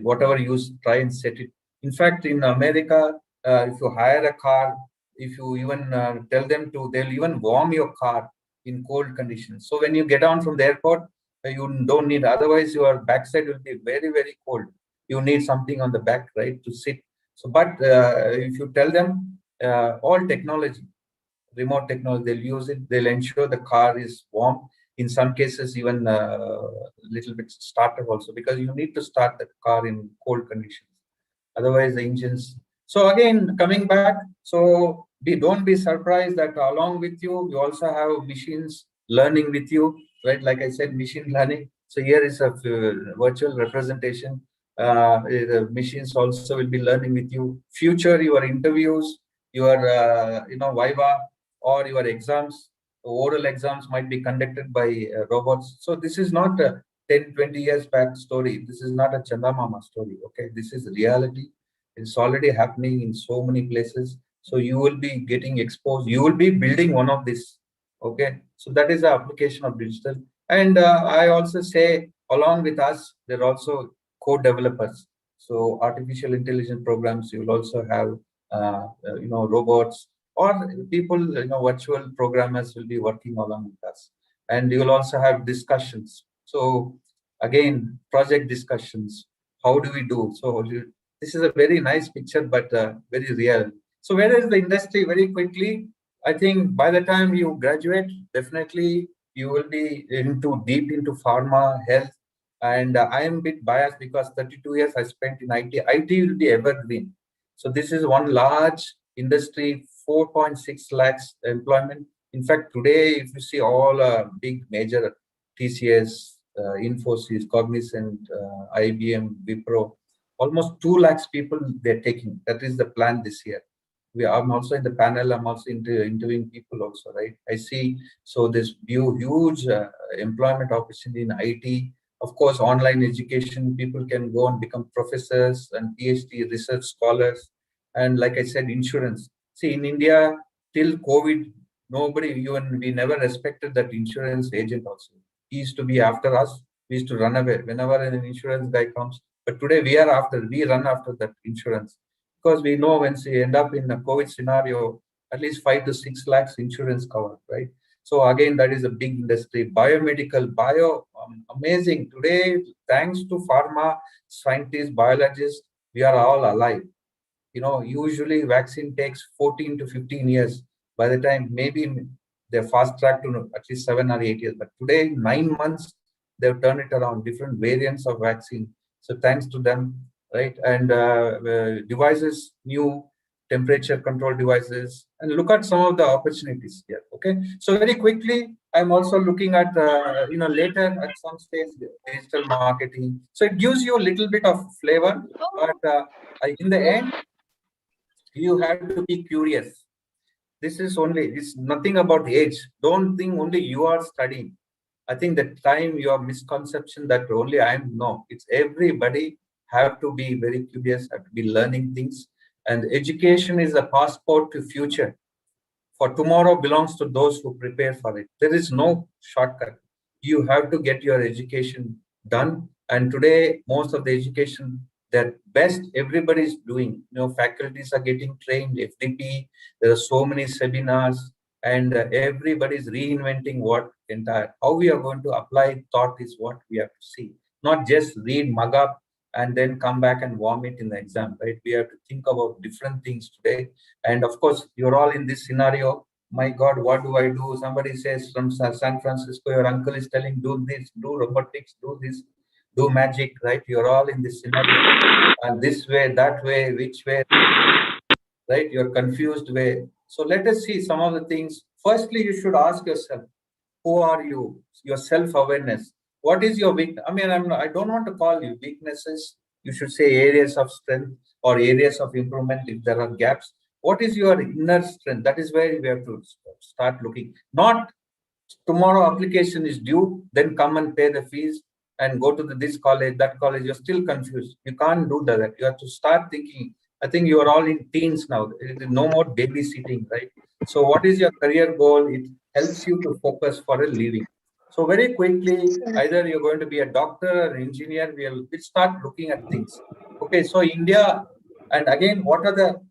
[SPEAKER 1] whatever you try and set it. In fact, in America, if you hire a car, if you even tell them to, they'll even warm your car in cold conditions. So when you get down from the airport, you don't need, otherwise your backside will be very, very cold. you need something on the back, right, to sit. So, but if you tell them all technology, remote technology, they'll use it. They'll ensure the car is warm. In some cases, even little bit startup also, because you need to start the car in cold conditions. Otherwise, the engines. So again, coming back, so don't be surprised that along with you, you also have machines learning with you, right? Like I said, machine learning. So here is a virtual representation. The machines also will be learning with you. Future, your interviews, your Viva or your exams, oral exams might be conducted by robots. So this is not a 10, 20 years back story. This is not a Chandamama story. Okay, this is reality. It's already happening in so many places. So you will be getting exposed. You will be building one of this. Okay, so that is the application of digital. And I also say, along with us, there are also co-developers. So artificial intelligence programs. You will also have robots or people, virtual programmers will be working along with us, and you will also have discussions. So again, project discussions. How do we do? So this is a very nice picture, but very real. So where is the industry? Very quickly, I think by the time you graduate, definitely you will be deep into pharma, health, and I am a bit biased because 32 years I spent in IT. IT will be evergreen. So this is one large industry, 4.6 lakhs employment. In fact, today, if you see all big major TCS, Infosys, Cognizant, IBM, Wipro, almost 2 lakhs people they're taking. That is the plan this year. I'm also in the panel. I'm also interviewing people also, right? I see. So this huge employment opportunity in IT. Of course, online education, people can go and become professors and PhD research scholars. And like I said, insurance. See, in India, till COVID, we never respected that insurance agent also. He used to be after us. We used to run away whenever an insurance guy comes. But today we run after that insurance, because we know when we end up in a COVID scenario, at least 5 to 6 lakhs insurance covered, right? So again, that is a big industry. Biomedical, amazing. Today, thanks to pharma scientists, biologists, we are all alive. Usually vaccine takes 14 to 15 years. By the time, maybe they're fast tracked to at least 7 or 8 years. But today, 9 months, they've turned it around, different variants of vaccine. So thanks to them, right? And devices, new temperature control devices, and look at some of the opportunities here. Okay, so very quickly, I'm also looking at later at some stage digital marketing. So it gives you a little bit of flavor, but in the end, you have to be curious. It's nothing about age. Don't think only you are studying. I think the time your misconception that only it's everybody have to be very curious, have to be learning things. And education is a passport to future. For tomorrow belongs to those who prepare for it. There is no shortcut. You have to get your education done. And today, most of the education that best everybody is doing. Faculties are getting trained, FDP, there are so many seminars, and everybody is reinventing how we are going to apply thought is what we have to see. Not just read, mug up, and then come back and vomit in the exam, right? We have to think about different things today. And of course, you're all in this scenario. My God, what do I do? Somebody says from San Francisco, your uncle is telling, do this, do robotics, do this, do magic, right? You're all in this scenario. And this way, that way, which way, right? You're confused way. So let us see some of the things. Firstly, you should ask yourself, who are you? Your self-awareness. What is your weakness? I don't want to call you weaknesses. You should say areas of strength or areas of improvement if there are gaps. What is your inner strength? That is where we have to start looking. Not tomorrow application is due, then come and pay the fees and go to this college, that college. You're still confused. You can't do that. You have to start thinking. I think you are all in teens now. No more babysitting, right? So what is your career goal? It helps you to focus for a living. So very quickly, either you're going to be a doctor or an engineer, we'll start looking at things. Okay, so India, and again, what are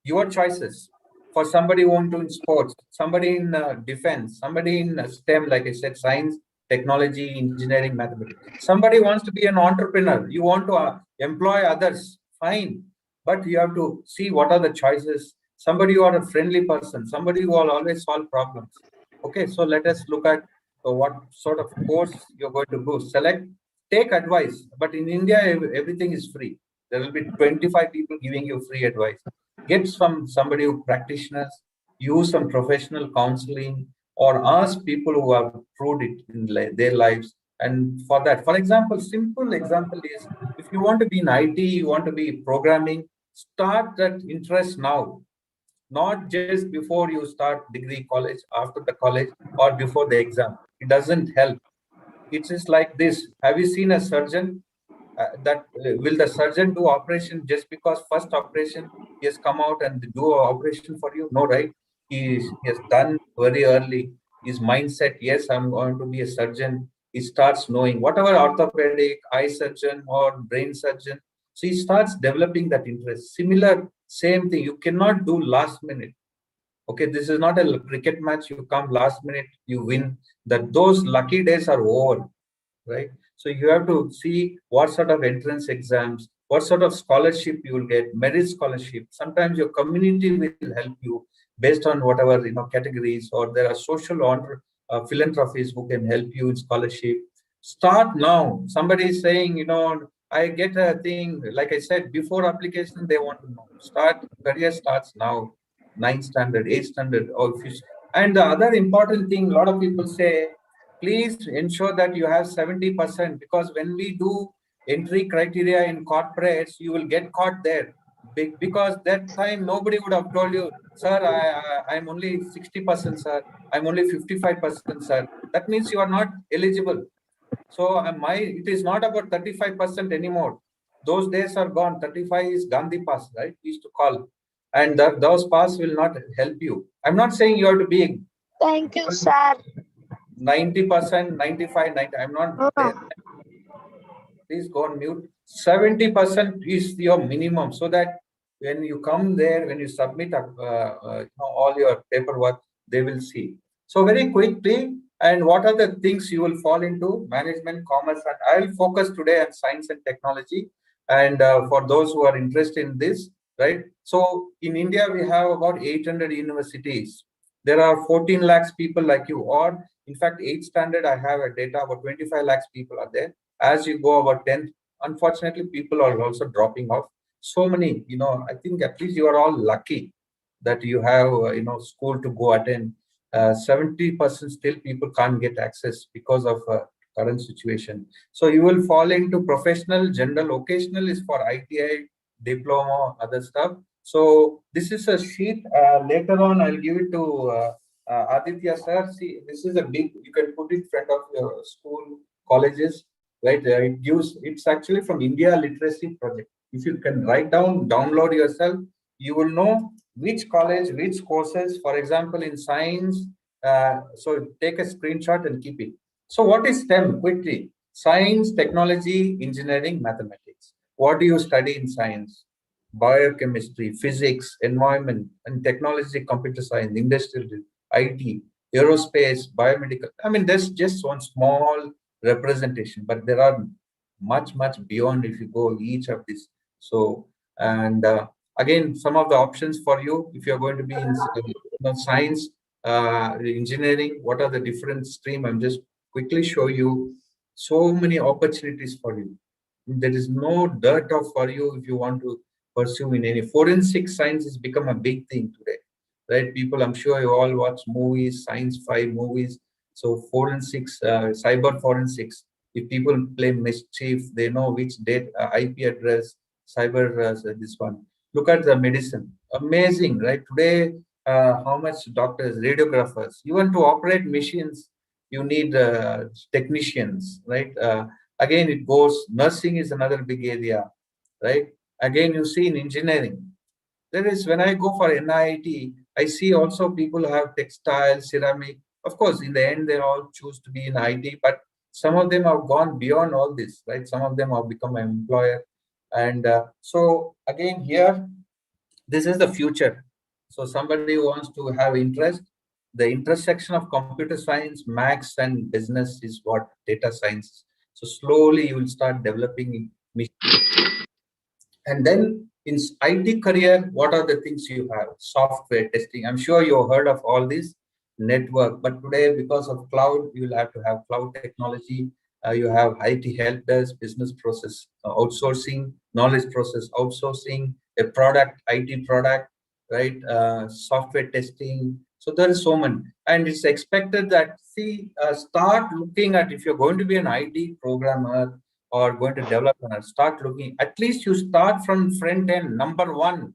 [SPEAKER 1] your choices? For somebody who wants to in sports, somebody in defense, somebody in STEM, like I said, science, technology, engineering, mathematics. Somebody wants to be an entrepreneur. You want to employ others, fine. But you have to see what are the choices. Somebody who are a friendly person, somebody who will always solve problems. Okay, so let us look at what sort of course you're going to go. Select, take advice. But in India, everything is free. There will be 25 people giving you free advice. Get from somebody who practitioners, use some professional counseling, or ask people who have proved it in their lives. And for that, for example, simple example is, if you want to be in IT, you want to be programming, start that interest now, not just before you start degree college, after the college, or before the exam. It doesn't help. It is like this. Have you seen a surgeon? Will the surgeon do operation just because first operation he has come out and do an operation for you? No, right? He has done very early his mindset. Yes, I'm going to be a surgeon. He starts knowing whatever orthopedic, eye surgeon, or brain surgeon. So he starts developing that interest. Similar, same thing. You cannot do last minute. Okay, this is not a cricket match. You come last minute, you win. That those lucky days are over, right? So you have to see what sort of entrance exams, what sort of scholarship you will get, merit scholarship. Sometimes your community will help you based on whatever categories, or there are social philanthropies who can help you in scholarship. Start now. Somebody is saying, I get a thing, like I said, before application, they want to know. Career starts now, 9th standard, 8th standard, or if you, and the other important thing, a lot of people say, please ensure that you have 70%, because when we do entry criteria in corporates, you will get caught there. Because that time nobody would have told you, sir, I'm only 60%, sir. I'm only 55%, sir. That means you are not eligible. So it is not about 35% anymore. Those days are gone. 35 is Gandhi pass, right? We used to call. And those pass will not help you. I'm not saying you have to be
[SPEAKER 7] Thank you, sir.
[SPEAKER 1] 90%, 95, 90. I'm not there. Please go on mute. 70% is your minimum, so that when you come there, when you submit all your paperwork, they will see. So very quickly, and what are the things you will fall into? Management, commerce, and I will focus today on science and technology. And for those who are interested in this, right? So in India, we have about 800 universities. There are 14 lakhs people like you, or in fact, 8th standard, I have a data about 25 lakhs people are there. As you go about 10th, unfortunately, people are also dropping off. So many, I think at least you are all lucky that you have, school to go attend. 70% still people can't get access because of current situation. So you will fall into professional, general, occasional is for ITI, diploma, other stuff. So this is a sheet. Later on, I'll give it to Aditya sir. See, this is a big, you can put it in front of your school, colleges, right? It's actually from India Literacy Project. If you can write down, download yourself, you will know which college, which courses, for example, in science. So take a screenshot and keep it. So what is STEM? Quickly, science, technology, engineering, mathematics. What do you study in science? Biochemistry, physics, environment, and technology, computer science, industrial, IT, aerospace, biomedical. I mean, there's just one small representation, but there are much beyond if you go each of these. So, and again, some of the options for you if you're going to be in science, engineering, what are the different stream? I'm just quickly show you so many opportunities for you. There is no dirt off for you if you want to pursue in any. Forensic science has become a big thing today, right? People, I'm sure you all watch movies, science-fi movies. So forensics, cyber forensics. If people play mischief, they know which date, IP address, cyber, this one. Look at the medicine. Amazing, right? Today, how much doctors, radiographers, even to operate machines, you need technicians, right? Again, it goes, nursing is another big area, right? Again, you see in engineering, there is, when I go for NIT, I see also people have textile, ceramic. Of course, in the end, they all choose to be in IT, but some of them have gone beyond all this, right? Some of them have become an employer. And so again, here, this is the future. So somebody who wants to have interest, the intersection of computer science, maths, and business is what data science is. So slowly you will start developing and then in IT career, what are the things you have? Software testing. I'm sure you heard of all this network, but today because of cloud, you will have to have cloud technology. You have IT help desk, business process outsourcing, knowledge process outsourcing, a product, IT product, right? Software testing. So there is so many, and it's expected that start looking at if you're going to be an IT programmer or going to develop and start looking, at least you start from front end. Number one,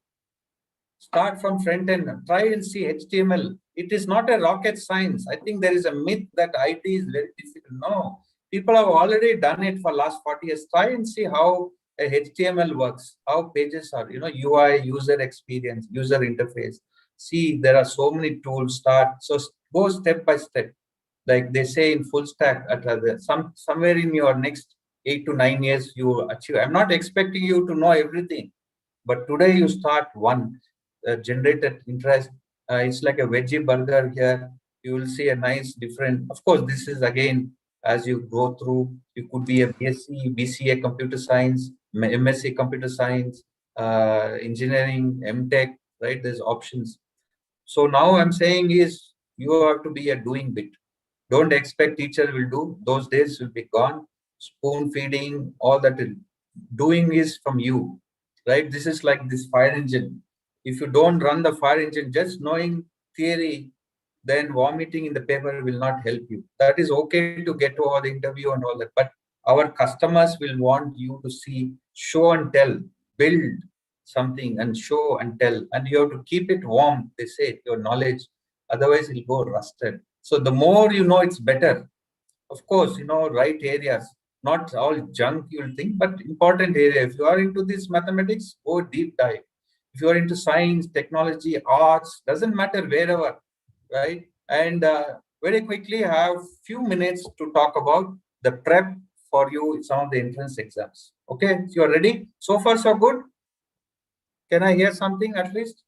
[SPEAKER 1] start from front end, try and see HTML. It is not a rocket science. I think there is a myth that IT is very difficult. No, people have already done it for last 40 years. Try and see how a HTML works, how pages are, UI, user experience, user interface. See, there are so many tools. So go step by step. Like they say in full stack, somewhere in your next 8 to 9 years you achieve. I'm not expecting you to know everything, but today you start one generated interest. It's like a veggie burger here. You will see a nice different. Of course, this is again as you go through. You could be a BSc, BCA computer science, MSc computer science, engineering, MTech. Right? There's options. So now I'm saying is you have to be a doing bit. Don't expect teacher will do. Those days will be gone. Spoon feeding, all that doing is from you, right? This is like this fire engine. If you don't run the fire engine, just knowing theory, then vomiting in the paper will not help you. That is okay to get over the interview and all that, but our customers will want you to see, show and tell, build something and show and tell, and you have to keep it warm. They say your knowledge, otherwise it'll go rusted. So the more you know, it's better. Of course, right areas, not all junk you'll think, but important area. If you are into this mathematics, go deep dive. If you are into science, technology, arts, doesn't matter wherever, right? And very quickly, I have few minutes to talk about the prep for you, some of the entrance exams. Okay, so you're ready? So far, so good? Can I hear something at least?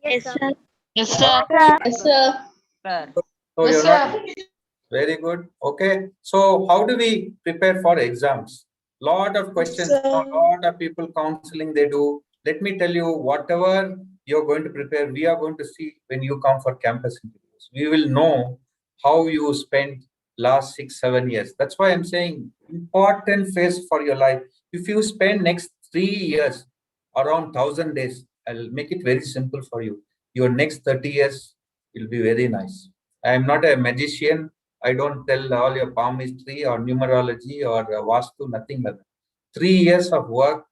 [SPEAKER 3] Yes, sir.
[SPEAKER 6] Yes, sir.
[SPEAKER 7] Yes, sir.
[SPEAKER 1] So you're not very good. Okay. So how do we prepare for exams? Lot of questions. Lot of people counseling they do. Let me tell you, whatever you're going to prepare, we are going to see when you come for campus interviews. We will know how you spent last 6-7 years. That's why I'm saying important phase for your life. If you spend next 3 years around 1,000 days, I'll make it very simple for you. Your next 30 years will be very nice. I am not a magician. I don't tell all your palm history or numerology or vastu, nothing like that. 3 years of work,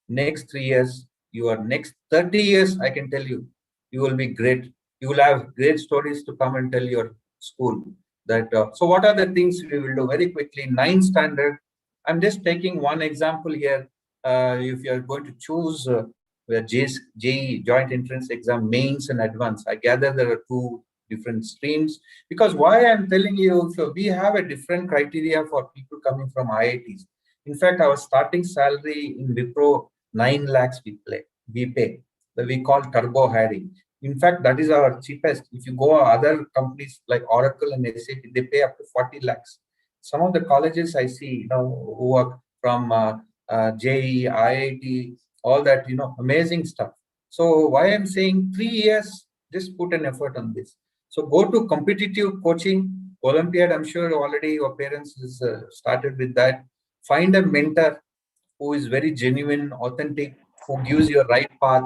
[SPEAKER 1] next 3 years, your next 30 years, I can tell you, you will be great. You will have great stories to come and tell your school. So what are the things we will do very quickly? 9th standard. I'm just taking one example here. If you're going to choose JEE, Joint Entrance Exam, mains and advanced, I gather there are two different streams, because why I'm telling you, so we have a different criteria for people coming from IITs. In fact, our starting salary in Wipro, 9 lakhs we pay. That we call turbo hiring. In fact, that is our cheapest. If you go other companies like Oracle and SAP, they pay up to 40 lakhs. Some of the colleges I see, who are from JEE, IIT, all that, amazing stuff. So why I'm saying 3 years, just put an effort on this. So go to competitive coaching, Olympiad. I'm sure already your parents has started with that. Find a mentor who is very genuine, authentic, who gives you a right path.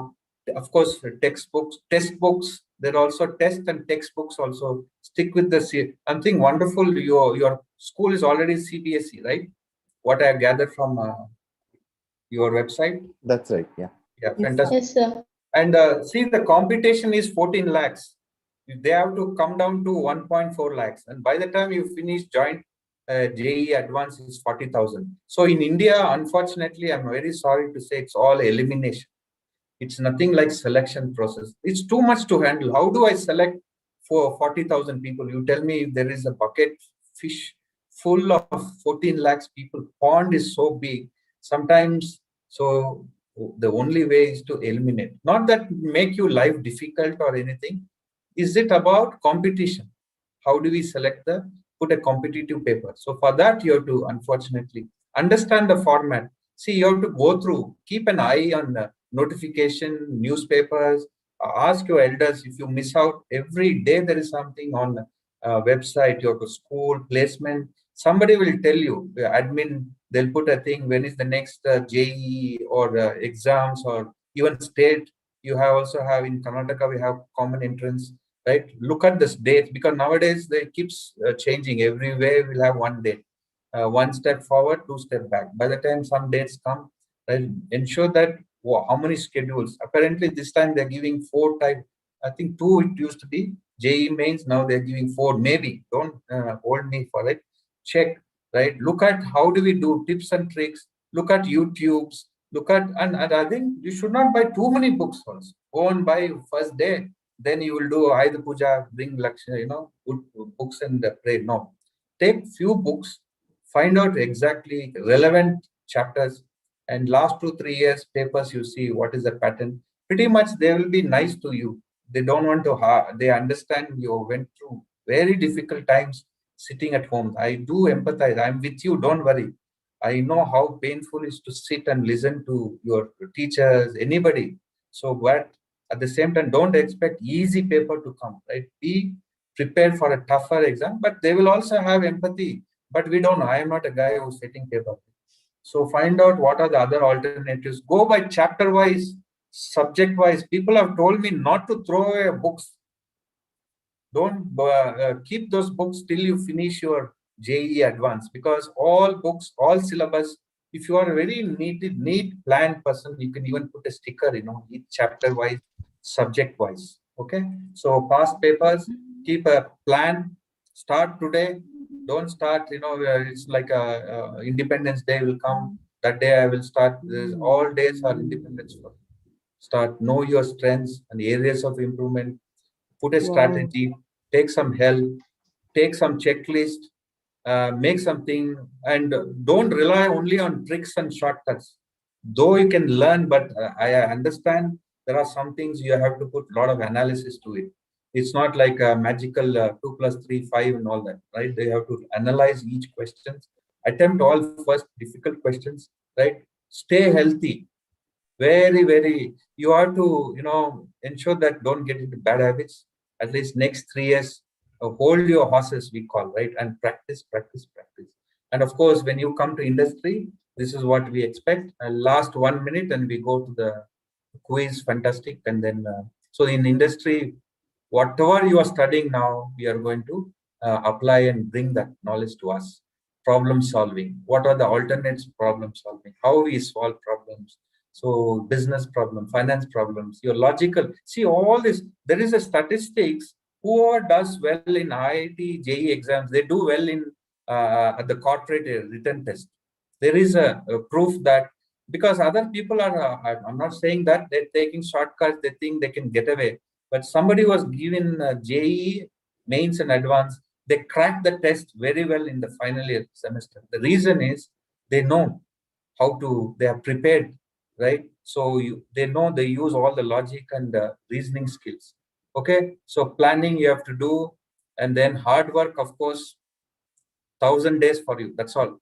[SPEAKER 1] Of course, textbooks, there are also test and textbooks also. Stick with the I'm thinking wonderful. Your school is already CBSE, right? What I gathered from your website.
[SPEAKER 2] That's right. Yeah.
[SPEAKER 1] Yeah, fantastic.
[SPEAKER 7] Yes, sir.
[SPEAKER 1] And see, the competition is 14 lakhs. They have to come down to 1.4 lakhs. And by the time you finish joint JEE advanced is 40,000. So in India, unfortunately, I'm very sorry to say it's all elimination. It's nothing like selection process. It's too much to handle. How do I select for 40,000 people? You tell me if there is a bucket fish full of 14 lakhs people. Pond is so big. Sometimes, so the only way is to eliminate. Not that make you life difficult or anything. Is it about competition? How do we put a competitive paper? So for that, you have to, unfortunately, understand the format. See, you have to go through, keep an eye on notification, newspapers, ask your elders if you miss out. Every day there is something on website, you have to school, placement. Somebody will tell you, the admin, they'll put a thing, when is the next JEE or exams, or even state. You have also have in Karnataka, we have common entrance, right? Look at this date, because nowadays they keeps changing. Everywhere we'll have one date, one step forward, two step back. By the time some dates come, right, ensure that how many schedules. Apparently this time they're giving 4 type. I think 2 it used to be JEE mains. Now they're giving 4. Maybe don't hold me for it. Check, right? Look at how do we do tips and tricks. Look at YouTubes. Look at and I think you should not buy too many books first. Go and buy first day. Then you will do Ayudha Puja, bring Lakshmi, good books and pray. No, take few books, find out exactly relevant chapters, and last 2-3 years papers. You see what is the pattern. Pretty much they will be nice to you. They don't want to they understand you went through very difficult times sitting at home. I do empathize. I'm with you. Don't worry. I know how painful it is to sit and listen to your teachers, anybody. So, but at the same time, don't expect easy paper to come, right? Be prepared for a tougher exam, but they will also have empathy. But we don't know. I am not a guy who's setting paper. So find out what are the other alternatives. Go by chapter wise, subject wise. People have told me not to throw away books. Don't keep those books till you finish your JEE advance, because all books, all syllabus, if you are a very neat planned person, you can even put a sticker, each chapter wise, subject wise. Okay. So past papers, keep a plan, start today. Don't start, it's like Independence Day will come. That day I will start. All days are Independence Day. Start, know your strengths and areas of improvement. Put a strategy, take some help, take some checklist, make something, and don't rely only on tricks and shortcuts. Though you can learn, but I understand there are some things you have to put a lot of analysis to it. It's not like a magical 2 + 3 5 and all that, right? They have to analyze each question, attempt all first difficult questions, right? Stay healthy. Very, you have to, ensure that don't get into bad habits. At least next 3 years, hold your horses, we call, right? And practice. And of course, when you come to industry, this is what we expect. Last 1 minute and we go to the quiz, fantastic. And then, so in industry, whatever you are studying now, we are going to apply and bring that knowledge to us. Problem solving. What are the alternates? Problem solving. How we solve problems. So business problem, finance problems, your logical. See all this. There is a statistics. Whoever does well in IIT, JEE exams, they do well in at the corporate written test. There is a proof that, because other people are. I'm not saying that they're taking shortcuts. They think they can get away. But somebody was given JEE mains and advanced. They cracked the test very well in the final year semester. The reason is they know how to. They are prepared. Right, so they know, they use all the logic and reasoning skills. Okay, so planning you have to do, and then hard work, of course, 1,000 days for you. That's all.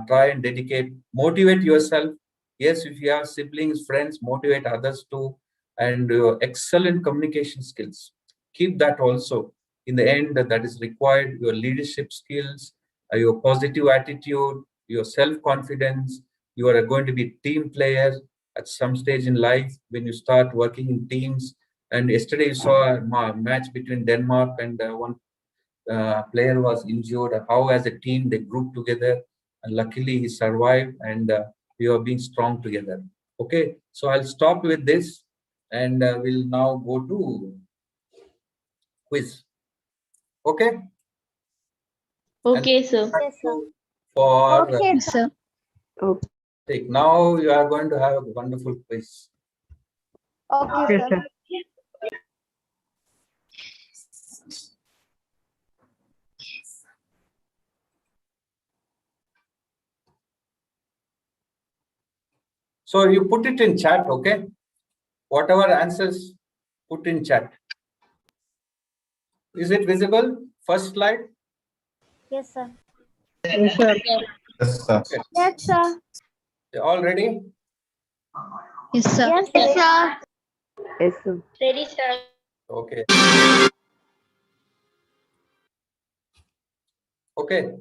[SPEAKER 1] Try and dedicate, motivate yourself. Yes, if you have siblings, friends, motivate others too, and excellent communication skills. Keep that also. In the end, that is required. Your leadership skills, your positive attitude, your self-confidence. You are going to be team player at some stage in life when you start working in teams. And yesterday you saw a match between Denmark and one player was injured. How as a team they grouped together, and luckily he survived, and we are being strong together. Okay, so I'll stop with this, and we'll now go to quiz. Okay.
[SPEAKER 6] Okay, sir.
[SPEAKER 3] Yes, sir.
[SPEAKER 1] For
[SPEAKER 4] Okay,
[SPEAKER 6] sir.
[SPEAKER 1] now you are going to have a wonderful quiz.
[SPEAKER 7] Okay, sir.
[SPEAKER 1] So you put it in chat, okay? Whatever answers, put in chat. Is it visible? First slide.
[SPEAKER 3] Yes, sir.
[SPEAKER 7] Yes, sir.
[SPEAKER 8] Yes, sir.
[SPEAKER 1] Okay.
[SPEAKER 4] Yes, sir.
[SPEAKER 1] All ready?
[SPEAKER 6] Yes, sir.
[SPEAKER 4] Yes, sir.
[SPEAKER 7] Yes, sir.
[SPEAKER 6] Ready, sir.
[SPEAKER 1] Okay. Okay.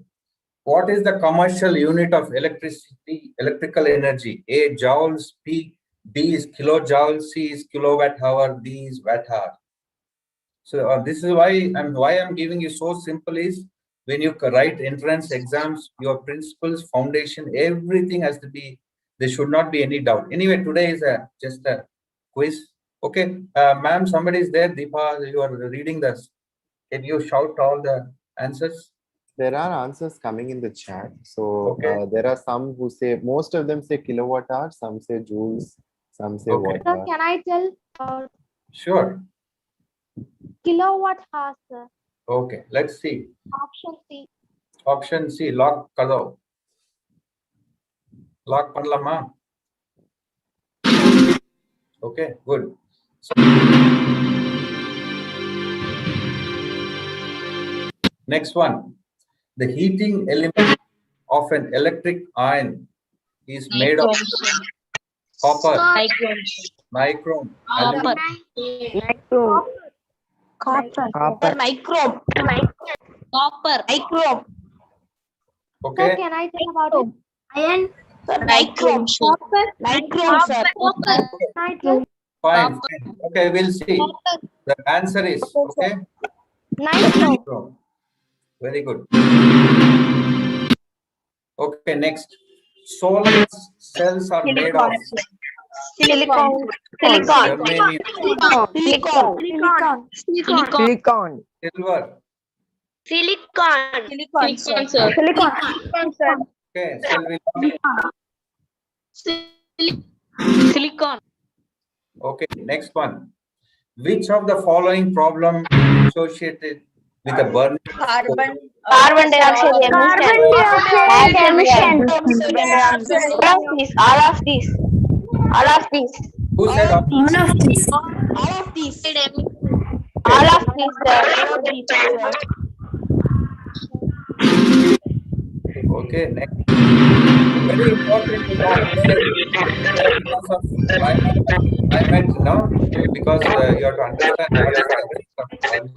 [SPEAKER 1] What is the commercial unit of electrical energy? A, joules, B is kilojoule, C is kilowatt hour, D is watt hour. So this is why I'm giving you so simple is when you write entrance exams, your principles, foundation, everything has to be, there should not be any doubt. Anyway, today is just a quiz. Okay, ma'am, somebody is there. Deepa, you are reading this. Can you shout all the answers?
[SPEAKER 2] There are answers coming in the chat. So
[SPEAKER 1] Okay.
[SPEAKER 2] there are some who say, most of them say kilowatt hour, some say joules, some say
[SPEAKER 1] Okay.
[SPEAKER 2] watt
[SPEAKER 4] Sir,
[SPEAKER 2] hour.
[SPEAKER 4] can I tell
[SPEAKER 1] Sure.
[SPEAKER 4] kilowatt hour, sir?
[SPEAKER 1] Okay, let's see.
[SPEAKER 4] Option C.
[SPEAKER 1] Option C, lock kalo. Lock panlama. Okay, good. So, next one. The heating element of an electric iron is made of copper, nichrome,
[SPEAKER 6] Copper.
[SPEAKER 7] Nichrome.
[SPEAKER 4] Copper.
[SPEAKER 7] Copper.
[SPEAKER 6] Nichrome. Copper. Nichrome.
[SPEAKER 4] Sir,
[SPEAKER 1] okay?
[SPEAKER 4] can I tell about it? Iron.
[SPEAKER 6] Nichrome.
[SPEAKER 4] Copper.
[SPEAKER 6] Nichrome, sir.
[SPEAKER 4] Can I tell?
[SPEAKER 1] Fine. Okay, we'll see. The answer is, okay?
[SPEAKER 4] Nichrome.
[SPEAKER 1] Nichrome. Very good. Okay, next. Solar cells are made of
[SPEAKER 6] Silicon.
[SPEAKER 1] germanium,
[SPEAKER 6] Silicon.
[SPEAKER 4] Silicon.
[SPEAKER 7] Silicon.
[SPEAKER 1] silver.
[SPEAKER 6] Silicon, sir.
[SPEAKER 4] Silicon, sir.
[SPEAKER 1] Okay, silver.
[SPEAKER 6] Silicon.
[SPEAKER 1] Okay, next one. Which of the following problem associated with a burning
[SPEAKER 6] Carbon
[SPEAKER 4] Carbon
[SPEAKER 6] dioxide
[SPEAKER 4] dioxide emission.
[SPEAKER 6] All of these.
[SPEAKER 1] Who said of Okay, next. Very important to know because of climate, no? Because you have to understand what is the risk of burning.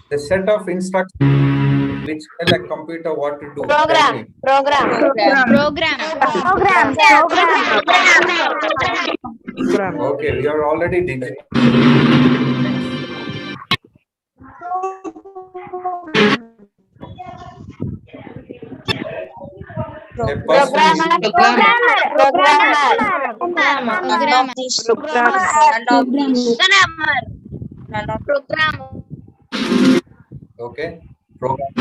[SPEAKER 1] The set of instructions which tell a computer what to do. Tell me.
[SPEAKER 7] Program.
[SPEAKER 1] Okay, we are already digital. A person is okay. Program.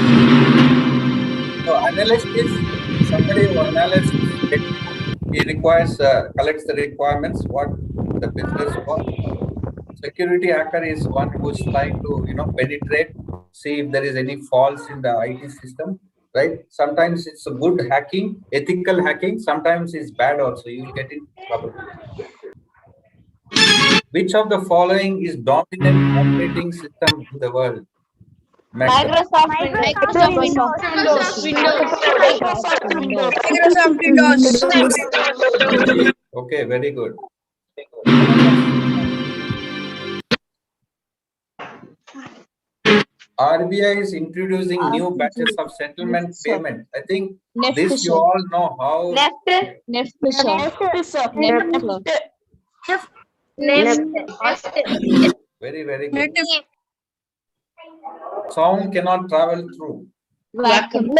[SPEAKER 1] So analyst is somebody who analyzes. He requires collects the requirements what the business wants. Security hacker is one who's trying to penetrate, see if there is any faults in the IT system. Right? Sometimes it's a good hacking, ethical hacking. Sometimes it's bad also. You will get into trouble. Which of the following is dominant operating system in the world?
[SPEAKER 6] Microsoft Windows.
[SPEAKER 1] Okay, very good. RBI is introducing new batches of settlement payment. I think this you all know how. Very, very good. Sound cannot travel through.
[SPEAKER 6] Vacuum.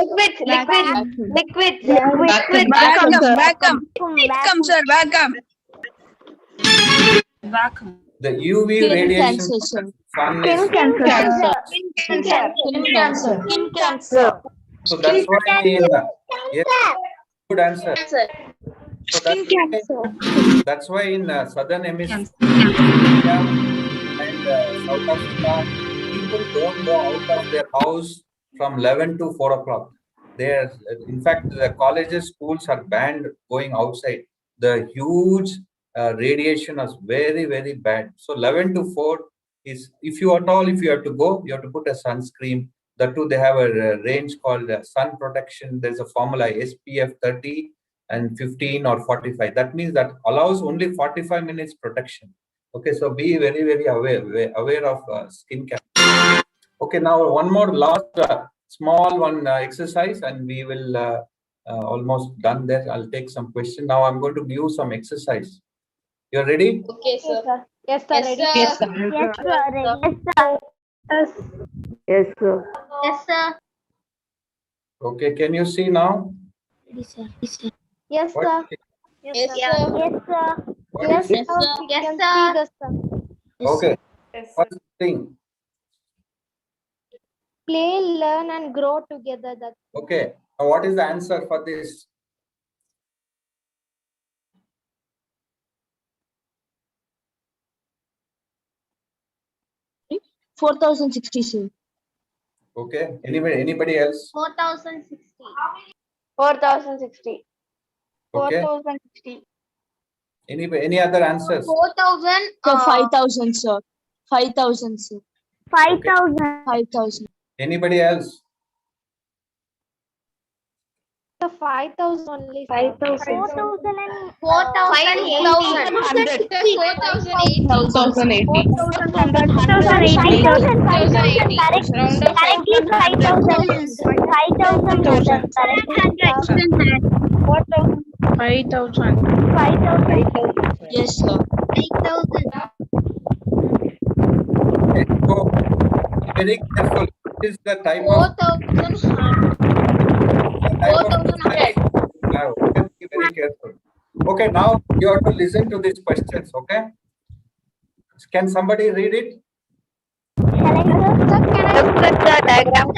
[SPEAKER 1] The UV radiation from the sun is. So that's why yes, good answer. So that's why in southern hemisphere and South Africa, people don't go out of their house from 11 to 4 o'clock. In fact, the colleges, schools are banned going outside. The huge radiation is very, very bad. So 11 to 4, is if you at all, if you have to go, you have to put a sunscreen. That too, they have a range called sun protection. There's a formula SPF 30 and 15 or 45. That means that allows only 45 minutes protection. Okay, so be very, very aware of skin care. Okay, now one more last small one exercise, and we will almost done there. I'll take some question. Now I'm going to give you some exercise. You're ready?
[SPEAKER 6] Okay, sir.
[SPEAKER 3] Yes, sir. Ready?
[SPEAKER 6] Yes, sir.
[SPEAKER 4] Yes, sir. Yes, sir.
[SPEAKER 7] Yes, sir.
[SPEAKER 6] Yes, sir.
[SPEAKER 1] Okay, can you see now?
[SPEAKER 3] Yes, sir.
[SPEAKER 4] Yes,
[SPEAKER 1] What,
[SPEAKER 4] sir.
[SPEAKER 6] Yes, sir.
[SPEAKER 4] Yes, sir.
[SPEAKER 1] what
[SPEAKER 3] Yes,
[SPEAKER 1] is it?
[SPEAKER 3] sir. We
[SPEAKER 6] Yes,
[SPEAKER 3] can
[SPEAKER 6] sir.
[SPEAKER 3] see the sun.
[SPEAKER 1] Okay, first thing.
[SPEAKER 3] Play, learn, and grow together. That
[SPEAKER 1] Okay, now what is the answer for this? Okay, anybody else?
[SPEAKER 6] 4060.
[SPEAKER 7] 4060.
[SPEAKER 1] Okay,
[SPEAKER 6] 4060.
[SPEAKER 1] any other answers?
[SPEAKER 6] 4000.
[SPEAKER 8] 5,000, sir. 5,000, sir.
[SPEAKER 4] 5,000.
[SPEAKER 8] 5,000.
[SPEAKER 1] Anybody else?
[SPEAKER 3] 5,000 only.
[SPEAKER 8] 5,000.
[SPEAKER 4] 4,000 and
[SPEAKER 6] 4000. 4080.
[SPEAKER 4] 5,000.
[SPEAKER 8] Yes, sir.
[SPEAKER 6] 5000.
[SPEAKER 1] Okay, so be very careful. This is the type of
[SPEAKER 6] 4100. 4100.
[SPEAKER 1] Okay, be very careful. Okay, now you have to listen to these questions. Okay, can somebody read it?
[SPEAKER 6] Look at the diagram.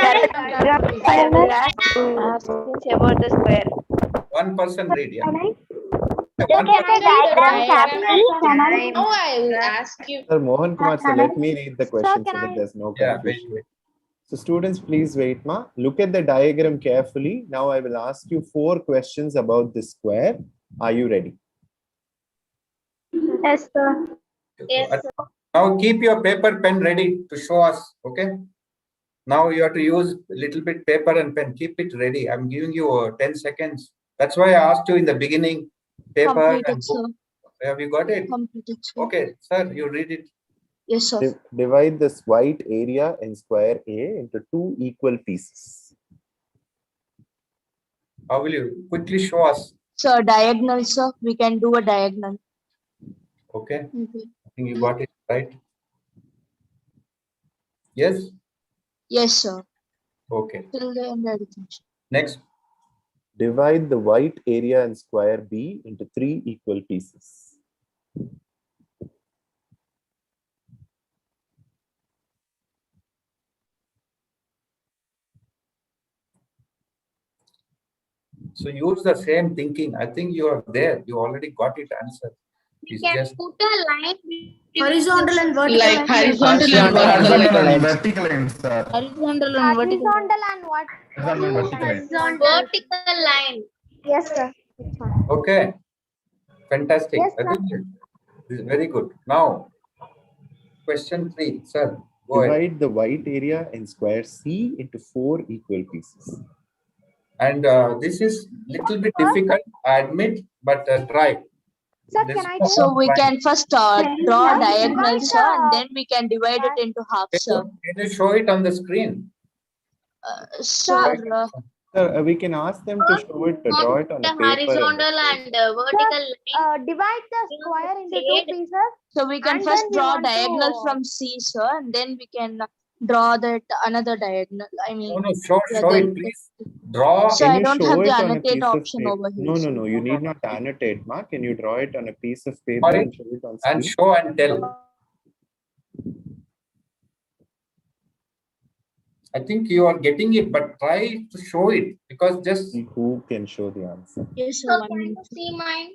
[SPEAKER 6] I will ask questions about the square.
[SPEAKER 1] One person read. Yeah.
[SPEAKER 4] Look at the diagram carefully.
[SPEAKER 6] Oh, I will ask you.
[SPEAKER 2] Sir Mohan Kumar, so let me read the question so
[SPEAKER 3] can
[SPEAKER 2] that
[SPEAKER 3] I-
[SPEAKER 2] there's no
[SPEAKER 1] Yeah.
[SPEAKER 2] confusion.
[SPEAKER 1] Wait.
[SPEAKER 2] So students, please wait, ma. Look at the diagram carefully. Now I will ask you 4 questions about this square. Are you ready?
[SPEAKER 4] Yes, sir.
[SPEAKER 6] Yes,
[SPEAKER 1] Now keep your paper pen ready to show us. Okay. Now you have to use a little bit paper and pen. Keep it ready. I'm giving you 10 seconds. That's why I asked you in the beginning. Paper
[SPEAKER 8] Completed,
[SPEAKER 1] and book.
[SPEAKER 8] sir.
[SPEAKER 1] Have you got it?
[SPEAKER 8] Completed, sir.
[SPEAKER 1] Okay, sir, you read it.
[SPEAKER 8] Yes, sir.
[SPEAKER 2] Divide this white area in square A into 2 equal pieces.
[SPEAKER 1] How will you quickly show us?
[SPEAKER 8] Sir, diagonal, sir. We can do a diagonal.
[SPEAKER 1] Okay,
[SPEAKER 8] Okay.
[SPEAKER 1] I think you got it right. Yes.
[SPEAKER 8] Yes, sir.
[SPEAKER 1] Okay.
[SPEAKER 8] Till the end, everything.
[SPEAKER 1] Next.
[SPEAKER 2] Divide the white area in square B into 3 equal pieces.
[SPEAKER 1] So use the same thinking. I think you are there. You already got it answered.
[SPEAKER 6] we
[SPEAKER 1] It's
[SPEAKER 6] can
[SPEAKER 1] just
[SPEAKER 6] put a line.
[SPEAKER 8] Horizontal and vertical.
[SPEAKER 6] Like
[SPEAKER 8] horizontal
[SPEAKER 9] and vertical lines, sir.
[SPEAKER 8] Horizontal and vertical.
[SPEAKER 3] Horizontal and what?
[SPEAKER 9] Horizontal and vertical lines.
[SPEAKER 6] Vertical line.
[SPEAKER 3] Yes, sir.
[SPEAKER 1] okay. Fantastic.
[SPEAKER 3] Yes,
[SPEAKER 1] I think this is very good. Now, question 3, sir. Go ahead.
[SPEAKER 2] Divide the white area in square C into 4 equal pieces.
[SPEAKER 1] And this is little bit difficult, I admit, but try.
[SPEAKER 3] Sir,
[SPEAKER 1] This
[SPEAKER 3] can I
[SPEAKER 1] is
[SPEAKER 3] do?
[SPEAKER 8] So we
[SPEAKER 1] fine.
[SPEAKER 8] can first draw
[SPEAKER 3] Yeah,
[SPEAKER 8] diagonal,
[SPEAKER 3] divide
[SPEAKER 8] sir, and
[SPEAKER 3] the-
[SPEAKER 8] then we can divide it into half, sir.
[SPEAKER 1] Can you show it on the screen?
[SPEAKER 8] Sir,
[SPEAKER 2] Sir, we can ask them to show it, to draw it on
[SPEAKER 6] The
[SPEAKER 2] a paper.
[SPEAKER 6] horizontal and vertical line.
[SPEAKER 3] Divide the square into 2 pieces.
[SPEAKER 8] so we can
[SPEAKER 3] And
[SPEAKER 8] first
[SPEAKER 3] then we
[SPEAKER 8] draw
[SPEAKER 3] want to-
[SPEAKER 8] diagonal from C, sir, and then we can draw that another diagonal. I mean,
[SPEAKER 1] No, show
[SPEAKER 8] yeah,
[SPEAKER 1] it,
[SPEAKER 8] then-
[SPEAKER 1] please. Draw.
[SPEAKER 8] So
[SPEAKER 2] Can
[SPEAKER 8] I
[SPEAKER 2] you
[SPEAKER 8] don't
[SPEAKER 2] show
[SPEAKER 8] have the
[SPEAKER 2] it on a
[SPEAKER 8] annotate
[SPEAKER 2] piece of
[SPEAKER 8] option
[SPEAKER 2] paper?
[SPEAKER 8] over here.
[SPEAKER 2] No,
[SPEAKER 8] so-
[SPEAKER 2] you need not annotate, ma. Can you draw it on a piece of paper
[SPEAKER 1] Sorry?
[SPEAKER 2] and show it on
[SPEAKER 1] And
[SPEAKER 2] screen?
[SPEAKER 1] show and tell. I think you are getting it, but try to show it because just
[SPEAKER 2] See who can show the answer.
[SPEAKER 8] Yes, sir.
[SPEAKER 6] So
[SPEAKER 8] 1
[SPEAKER 6] can you
[SPEAKER 8] minute.
[SPEAKER 6] see mine?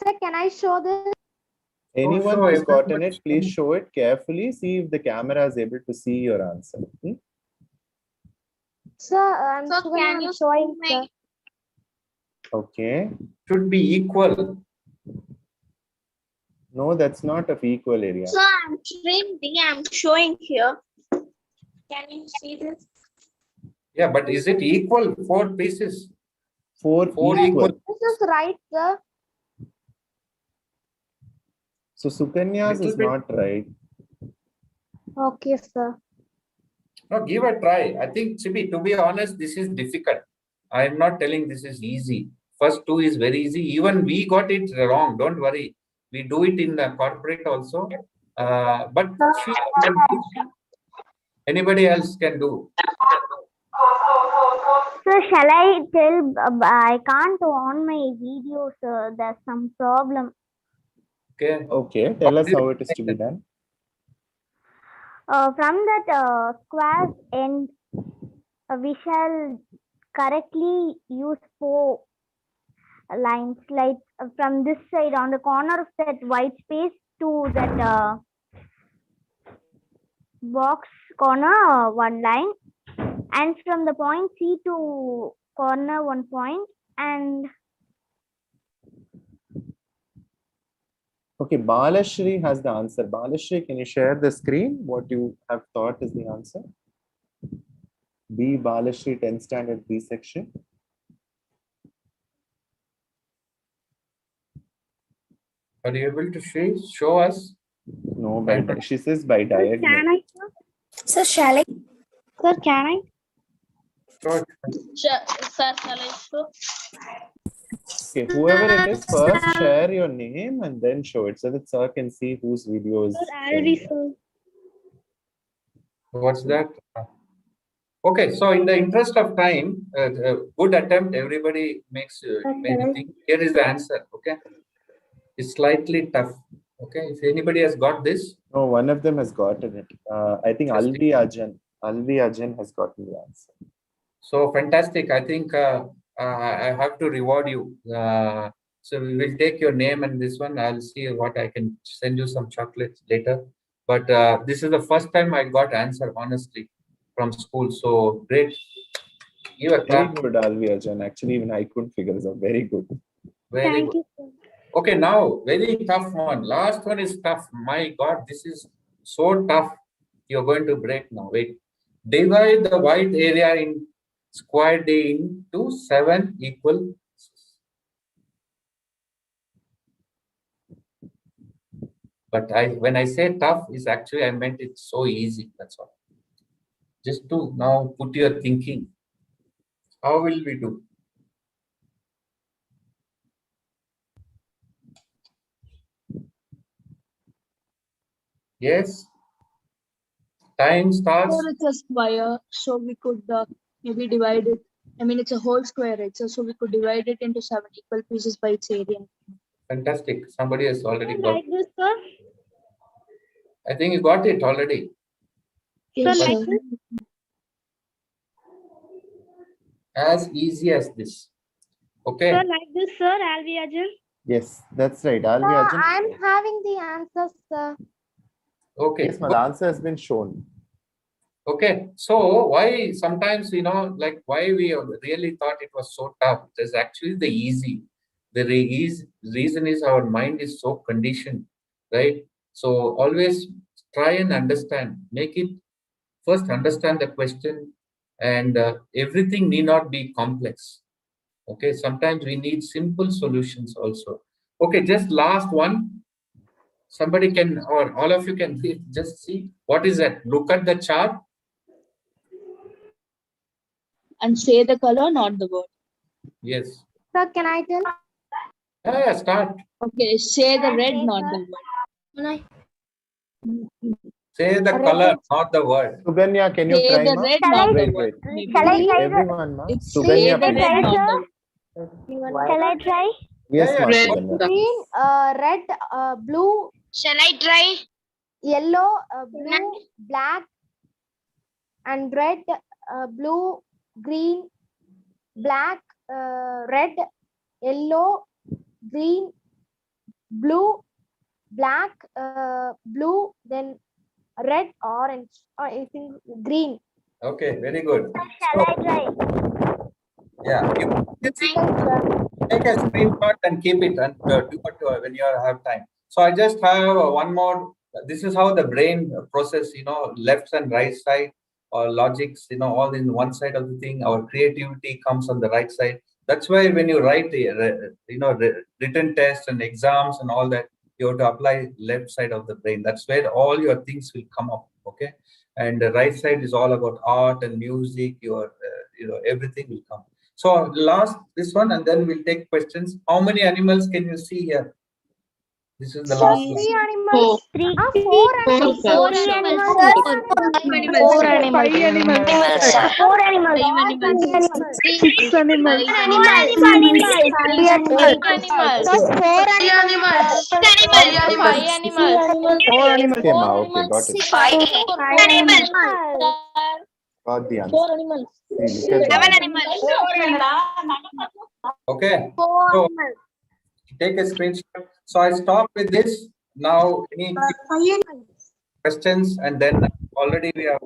[SPEAKER 3] Sir, can I show this?
[SPEAKER 2] Anyone
[SPEAKER 1] show
[SPEAKER 2] who's
[SPEAKER 1] everyone.
[SPEAKER 2] gotten it, please show it carefully. See if the camera is able to see your answer.
[SPEAKER 3] Sir, I'm
[SPEAKER 6] So can you
[SPEAKER 3] showing,
[SPEAKER 6] see
[SPEAKER 3] sir.
[SPEAKER 6] mine?
[SPEAKER 2] Okay.
[SPEAKER 1] should be equal.
[SPEAKER 2] No, that's not of equal area.
[SPEAKER 4] So I'm stream B. I'm showing here. Can you see this?
[SPEAKER 1] Yeah, but is it equal? 4 pieces.
[SPEAKER 2] Four
[SPEAKER 1] Four
[SPEAKER 2] equal.
[SPEAKER 1] equal.
[SPEAKER 3] This is right, sir.
[SPEAKER 2] So Sukanya's
[SPEAKER 1] Little
[SPEAKER 2] is
[SPEAKER 1] bit.
[SPEAKER 2] not right.
[SPEAKER 3] Okay, sir.
[SPEAKER 1] No, give a try. I think, Chibi, to be honest, this is difficult. I am not telling this is easy. First 2 is very easy. Even we got it wrong. Don't worry. We do it in the corporate also. But she can do. Anybody else can do.
[SPEAKER 4] So shall I tell? I can't on my video, sir. There's some problem.
[SPEAKER 1] Okay.
[SPEAKER 2] Okay, tell us how it is to be done.
[SPEAKER 4] From that square end, we shall correctly use 4 lines. Like from this side, on the corner of that white space to that box corner, 1 line, and from the point C to corner 1 point, and
[SPEAKER 2] Okay, Balashri has the answer. Balashri, can you share the screen? What you have thought is the answer? B, Balashri, 10th standard B section.
[SPEAKER 1] Are you able to show us?
[SPEAKER 2] No, she says by diagonal.
[SPEAKER 4] Sir, shall I? Sir, can I?
[SPEAKER 1] Sure.
[SPEAKER 8] Sir, shall I show?
[SPEAKER 2] Okay, whoever it is, first share your name and then show it so that sir can see whose video is. showing.
[SPEAKER 1] What's that? Okay, so in the interest of time, good attempt. Everybody makes anything. Here is the answer. Okay, it's slightly tough. Okay, if anybody has got this,
[SPEAKER 2] No, one of them has gotten it. I think
[SPEAKER 1] Interesting.
[SPEAKER 2] Alvi Ajan has gotten the answer.
[SPEAKER 1] so fantastic. I think I have to reward you. So we will take your name and this one. I'll see what I can send you some chocolates later. But this is the first time I got answer honestly from school. So great. Give a
[SPEAKER 2] Very
[SPEAKER 1] clap.
[SPEAKER 2] good, Alvi Ajan. Actually, even I couldn't figure this out. Very good.
[SPEAKER 1] Very good.
[SPEAKER 4] you, sir.
[SPEAKER 1] Okay, now very tough one. Last one is tough. My God, this is so tough. You're going to break now. Wait. Divide the white area in square D into 7 equal. But when I say tough, is actually I meant it's so easy. That's all. Just to now put your thinking. How will we do? Yes. Time starts.
[SPEAKER 8] Or it's a square, so we could maybe divide it. I mean, it's a whole square, right? So we could divide it into 7 equal pieces by its area.
[SPEAKER 1] Fantastic. Somebody has already got.
[SPEAKER 4] Like this, sir.
[SPEAKER 1] I think you got it already.
[SPEAKER 8] Yes,
[SPEAKER 4] like
[SPEAKER 8] sir.
[SPEAKER 4] this?
[SPEAKER 1] As easy as this. Okay.
[SPEAKER 4] Sir, like this, sir. Alvi Ajan.
[SPEAKER 2] Yes, that's right. Alvi Ajan.
[SPEAKER 3] I'm having the answers, sir.
[SPEAKER 1] Okay.
[SPEAKER 2] Yes, the answer has been shown.
[SPEAKER 1] Okay. So why sometimes, like why we really thought it was so tough? It is actually the easy. The reason is our mind is so conditioned, right? So always try and understand. Make it first understand the question, and everything need not be complex. Okay. Sometimes we need simple solutions also. Okay. Just last one. Somebody can, or all of you can just see what is that. Look at the chart.
[SPEAKER 8] And say the color, not the word.
[SPEAKER 1] Yes.
[SPEAKER 3] Sir, can I tell?
[SPEAKER 1] Yeah, start.
[SPEAKER 8] Okay, say the red,
[SPEAKER 3] Okay,
[SPEAKER 8] not
[SPEAKER 3] sir.
[SPEAKER 8] the word.
[SPEAKER 1] Say the color, not the word.
[SPEAKER 2] Suganya, can you
[SPEAKER 8] Say
[SPEAKER 2] try?
[SPEAKER 8] the
[SPEAKER 2] Ma?
[SPEAKER 8] red, not the
[SPEAKER 2] Wait,
[SPEAKER 8] word.
[SPEAKER 2] wait.
[SPEAKER 8] Maybe.
[SPEAKER 4] Shall I try?
[SPEAKER 2] Everyone, ma.
[SPEAKER 8] It's say
[SPEAKER 2] Suganya,
[SPEAKER 8] the
[SPEAKER 2] please.
[SPEAKER 8] red, not
[SPEAKER 4] sir?
[SPEAKER 8] the word.
[SPEAKER 4] Shall I try?
[SPEAKER 2] Yes,
[SPEAKER 1] Yeah,
[SPEAKER 2] ma,
[SPEAKER 1] yeah.
[SPEAKER 2] Suganya.
[SPEAKER 3] Green, red, blue,
[SPEAKER 4] Shall I try?
[SPEAKER 3] yellow, blue, black, and red, blue, green, black, red, yellow, green, blue, black, blue, then red, orange, or I think green.
[SPEAKER 1] Okay, very good.
[SPEAKER 4] Shall I try?
[SPEAKER 1] Yeah, you see, take a screenshot and keep it and do it when you have time. So I just have one more. This is how the brain process, left and right side or logics, all in one side of the thing. Our creativity comes on the right side. That's why when you write, written tests and exams and all that, you have to apply left side of the brain. That's where all your things will come up. Okay. And the right side is all about art and music. Your, everything will come. So last this one, and then we'll take questions. How many animals can you see here? This is the last one.
[SPEAKER 4] Three animals. Four animals.
[SPEAKER 6] Four
[SPEAKER 4] animals.
[SPEAKER 6] Four animals.
[SPEAKER 7] Five animals.
[SPEAKER 4] Four animals.
[SPEAKER 8] Six animals.
[SPEAKER 4] Four animals.
[SPEAKER 6] Five animals.
[SPEAKER 7] Four animals.
[SPEAKER 2] Okay, Ma. Okay, got it.
[SPEAKER 6] Five animals.
[SPEAKER 2] Got the answer.
[SPEAKER 4] Four animals.
[SPEAKER 2] See, look at
[SPEAKER 6] Seven
[SPEAKER 2] that.
[SPEAKER 6] animals.
[SPEAKER 1] Okay.
[SPEAKER 4] Four
[SPEAKER 1] So
[SPEAKER 4] animals.
[SPEAKER 1] take a screenshot. So I stop with this. Now, any questions? And then already we have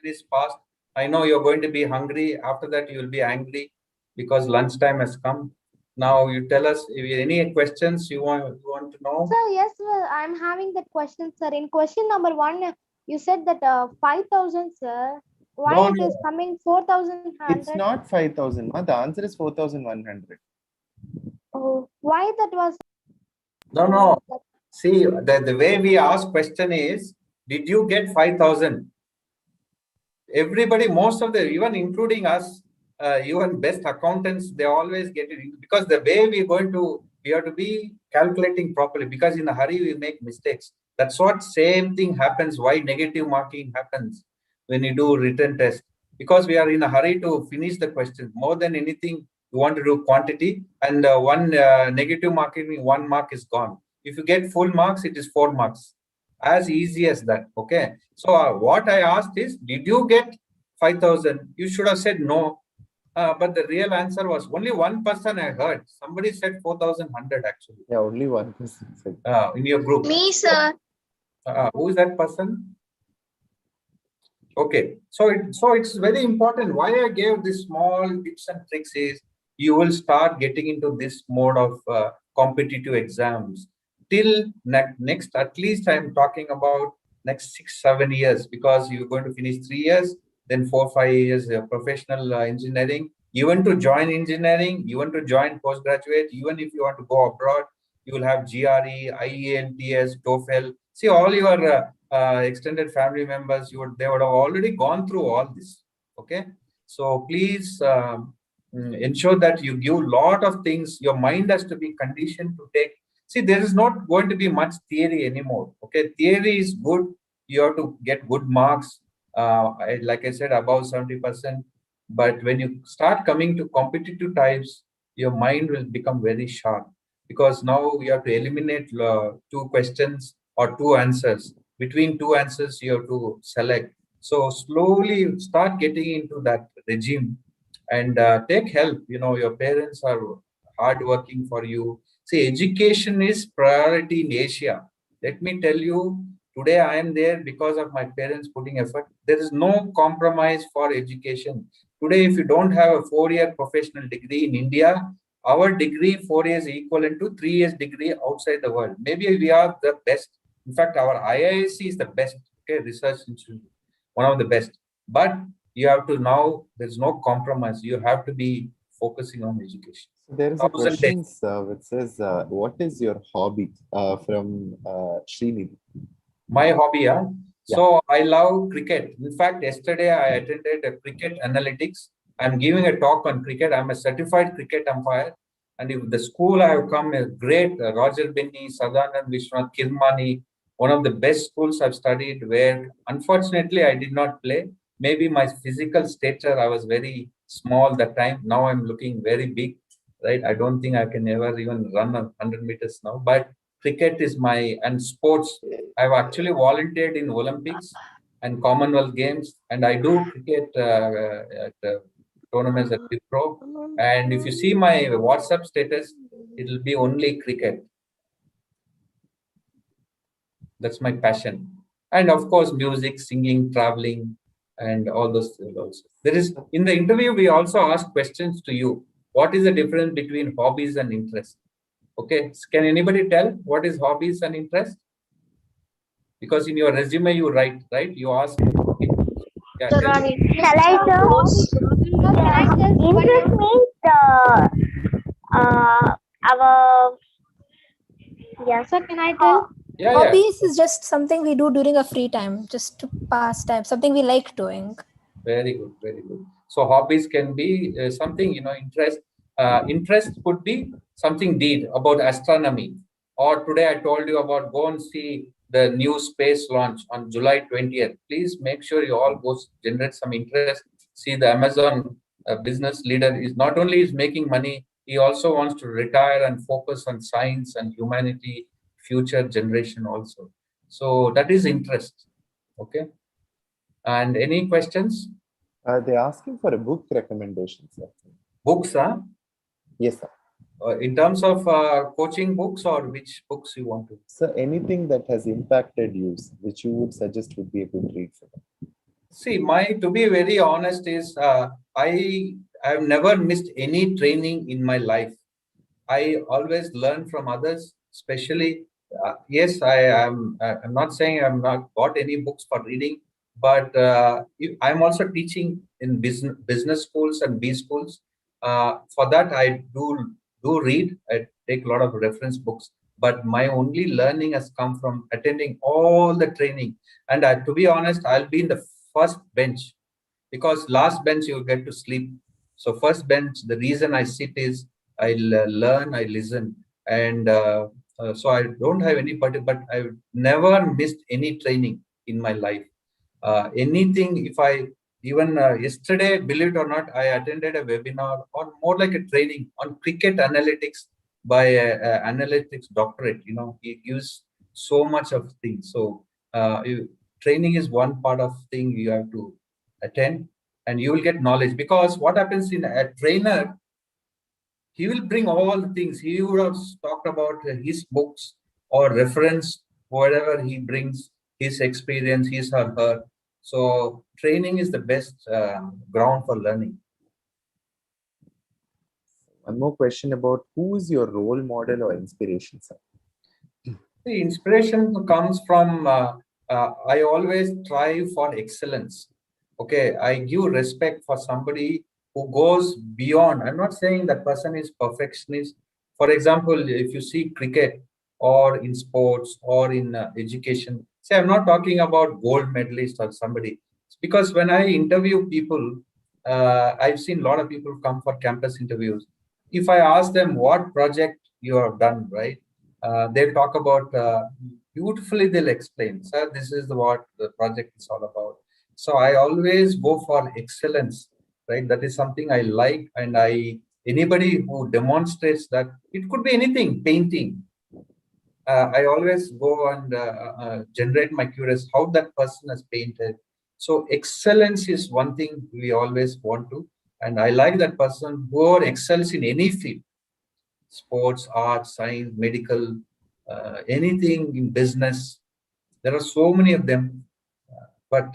[SPEAKER 1] minutes past. I know you're going to be hungry. After that, you will be angry because lunchtime has come. Now you tell us if you any questions you want to know.
[SPEAKER 10] Sir, yes, well, I'm having that question, sir. In question number 1, you said that 5,000, sir. Why
[SPEAKER 1] No,
[SPEAKER 10] it
[SPEAKER 1] no.
[SPEAKER 10] is coming 4,100?
[SPEAKER 2] It's not 5,000, Ma. The answer is 4,100.
[SPEAKER 10] Oh, why that was?
[SPEAKER 1] No. See, the way we ask question is, did you get 5,000? Everybody, most of the, even including us, even best accountants, they always get it because the way we have to be calculating properly because in a hurry we make mistakes. That's what same thing happens. Why negative marking happens when you do written test? Because we are in a hurry to finish the question. More than anything, you want to do quantity, and one negative marking, 1 mark is gone. If you get full marks, it is 4 marks. As easy as that. Okay. So what I asked is, did you get 5,000? You should have said no. But the real answer was only one person I heard. Somebody said 4,100 actually.
[SPEAKER 2] Yeah, only one person said.
[SPEAKER 1] In your group.
[SPEAKER 6] Me, sir.
[SPEAKER 1] Who is that person? Okay. So it's very important. Why I gave this small tips and tricks is you will start getting into this mode of competitive exams. Till next, at least I'm talking about next 6-7 years because you're going to finish 3 years, then 4-5 years professional engineering. Even to join engineering, even to join postgraduate, even if you want to go abroad, you will have GRE, IELTS, TOEFL. See, all your extended family members, they would have already gone through all this. Okay, so please ensure that you give a lot of things. Your mind has to be conditioned to take. See, there is not going to be much theory anymore. Okay, theory is good. You have to get good marks. Like I said, above 70%. But when you start coming to competitive types, your mind will become very sharp because now you have to eliminate 2 questions or 2 answers. Between 2 answers, you have to select. So slowly start getting into that regime and take help. Your parents are hardworking for you. See, education is priority in Asia. Let me tell you, today I am there because of my parents putting effort. There is no compromise for education. Today, if you don't have a 4-year professional degree in India, our degree 4 years equivalent to 3 years degree outside the world. Maybe we are the best. In fact, our IISc is the best research institute, one of the best. But you have to now, there's no compromise. You have to be focusing on education.
[SPEAKER 2] There is a question which says, what is your hobby from Srinidhi?
[SPEAKER 1] My hobby, yeah. So I love cricket. In fact, yesterday I attended a cricket analytics. I'm giving a talk on cricket. I'm a certified cricket umpire. And if the school I have come is great, Roger Binney, Sadanand Vishwanath, Kirmani, one of the best schools I've studied where unfortunately I did not play. Maybe my physical stature, I was very small that time. Now I'm looking very big, right? I don't think I can ever even run 100 meters now, but cricket is and sports. I've actually volunteered in Olympics and Commonwealth Games, and I do cricket at tournaments at Wipro. And if you see my WhatsApp status, it'll be only cricket. That's my passion. And of course, music, singing, traveling, and all those things also. There is, in the interview, we also ask questions to you. What is the difference between hobbies and interests? Okay, can anybody tell what is hobbies and interest? Because in your resume you write, right? You ask. Okay. Yeah,
[SPEAKER 4] Shall
[SPEAKER 1] tell me.
[SPEAKER 4] I tell? Interest means our
[SPEAKER 10] Sir, can I tell?
[SPEAKER 1] Yeah, yeah.
[SPEAKER 11] Hobbies is just something we do during our free time, just to pass time, something we like doing.
[SPEAKER 1] Very good, very good. So hobbies can be something, interest. Interest could be something did about astronomy. Or today I told you about go and see the new space launch on July 20th. Please make sure you all go generate some interest. See the Amazon business leader is not only is making money, he also wants to retire and focus on science and humanity, future generation also. So that is interest. Okay. And any questions?
[SPEAKER 2] They're asking for a book recommendation, sir.
[SPEAKER 1] Books, huh?
[SPEAKER 2] Yes, sir.
[SPEAKER 1] In terms of coaching books, or which books you want to?
[SPEAKER 2] So anything that has impacted you, which you would suggest would be a good read for them.
[SPEAKER 1] See, to be very honest, is I have never missed any training in my life. I always learn from others, especially. Yes, I'm not saying I'm not got any books for reading, but I'm also teaching in business schools and B schools. For that, I do read. I take a lot of reference books, but my only learning has come from attending all the training. And to be honest, I'll be in the first bench, because last bench you get to sleep. So first bench, the reason I sit is I learn, I listen, and so I don't have any particular, but I've never missed any training in my life. Anything, if I even yesterday, believe it or not, I attended a webinar on more like a training on cricket analytics by analytics doctorate. He gives so much of things. So training is one part of thing you have to attend, and you will get knowledge. Because what happens in a trainer, he will bring all the things. He would have talked about his books or reference, whatever he brings, his experience, his or her. So training is the best ground for learning.
[SPEAKER 2] One more question about who is your role model or inspiration, sir?
[SPEAKER 1] The inspiration comes from, I always strive for excellence. Okay, I give respect for somebody who goes beyond. I'm not saying that person is perfectionist. For example, if you see cricket or in sports or in education, say I'm not talking about gold medalist or somebody. It's because when I interview people, I've seen a lot of people come for campus interviews. If I ask them what project you have done, right? They'll talk about, beautifully they'll explain, sir, this is what the project is all about. So I always go for excellence, right? That is something I like, and anybody who demonstrates that, it could be anything, painting. I always go and generate my curiosity, how that person has painted. So excellence is one thing we always want to, and I like that person who excels in any field. Sports, art, science, medical, anything in business. There are so many of them, but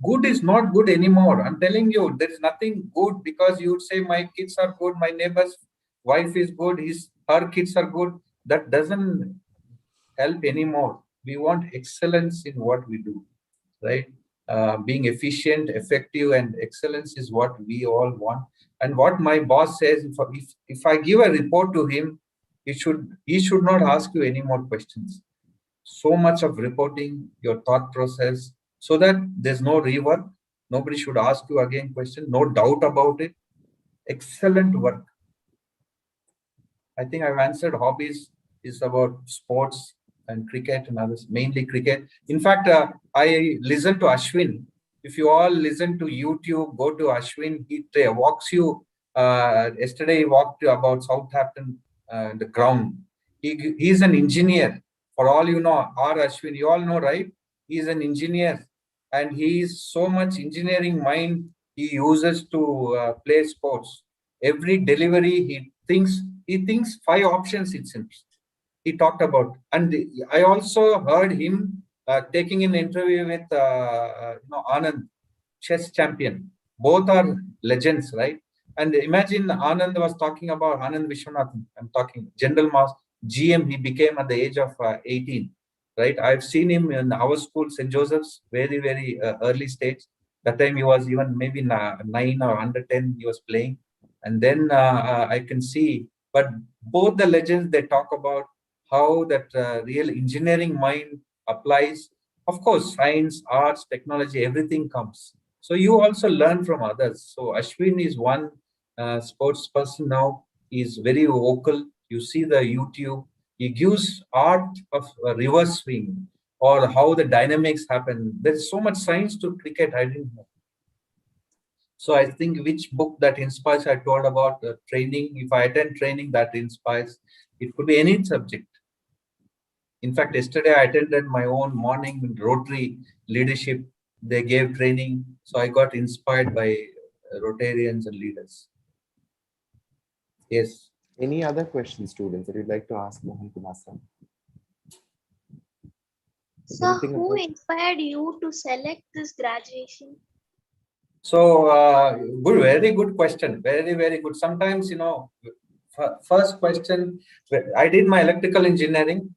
[SPEAKER 1] good is not good anymore. I'm telling you, there is nothing good, because you would say my kids are good, my neighbor's wife is good, her kids are good. That doesn't help anymore. We want excellence in what we do, right? Being efficient, effective, and excellence is what we all want. And what my boss says, if I give a report to him, he should not ask you any more questions. So much of reporting, your thought process, so that there's no rework. Nobody should ask you again question, no doubt about it. Excellent work. I think I've answered. Hobbies is about sports and cricket and others, mainly cricket. In fact, I listen to Ashwin. If you all listen to YouTube, go to Ashwin. He walks you. Yesterday, he walked about Southampton, the ground. He's an engineer. For all you know, Ashwin, you all know, right? He's an engineer, and he's so much engineering mind he uses to play sports. Every delivery, he thinks 5 options. It seems he talked about, and I also heard him taking an interview with Anand, chess champion. Both are legends, right? And imagine Anand was talking about Anand Vishwanathan. I'm talking General Mass GM. He became at the age of 18, right? I've seen him in our school, St. Joseph's, very early stage. That time he was even maybe 9 or under 10. He was playing, and then I can see. But both the legends, they talk about how that real engineering mind applies. Of course, science, arts, technology, everything comes. So you also learn from others. So Ashwin is one sports person now. He's very vocal. You see the YouTube. He gives art of reverse swing or how the dynamics happen. There's so much science to cricket. I didn't know. So I think which book that inspires, I told about training. If I attend training, that inspires. It could be any subject. In fact, yesterday I attended my own morning Rotary leadership. They gave training. So I got inspired by Rotarians and leaders. Yes.
[SPEAKER 2] Any other questions, students, that you'd like to ask Mohan Kumar sir?
[SPEAKER 12] So,
[SPEAKER 2] Anything
[SPEAKER 12] who
[SPEAKER 2] about-
[SPEAKER 12] inspired you to select this graduation?
[SPEAKER 1] So, very good question. Very good. Sometimes, you know, first question, I did my electrical engineering,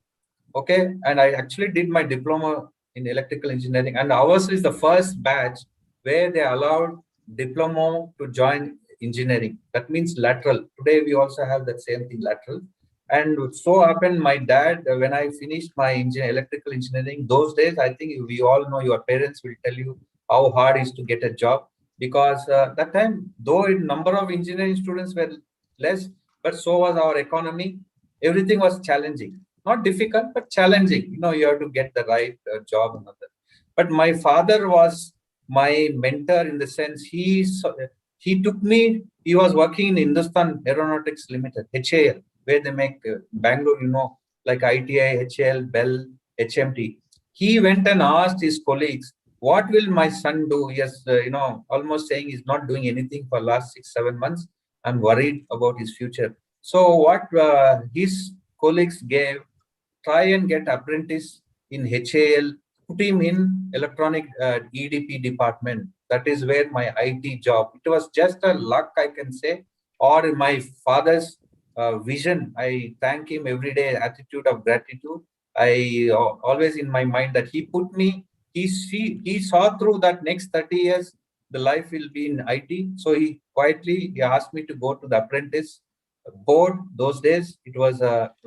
[SPEAKER 1] okay, and I actually did my diploma in electrical engineering, and ours is the first batch where they allowed diploma to join engineering. That means lateral. Today we also have that same thing, lateral. And so happened, my dad, when I finished my electrical engineering, those days, I think we all know, your parents will tell you how hard it is to get a job, because that time, though number of engineering students were less, but so was our economy. Everything was challenging, not difficult, but challenging. You know, you have to get the right job and other. But my father was my mentor in the sense he took me. He was working in Hindustan Aeronautics Limited, HAL, where they make Bangalore, you know, like ITI, HAL, Bell, HMT. He went and asked his colleagues, what will my son do? Yes, you know, almost saying he's not doing anything for last 6-7 months. I'm worried about his future. So what his colleagues gave, try and get apprentice in HAL, put him in electronic EDP department. That is where my IT job. It was just a luck, I can say, or my father's vision. I thank him every day, attitude of gratitude. I always in my mind that he put me, he saw through that next 30 years, the life will be in IT. So he asked me to go to the apprentice board. Those days, it was,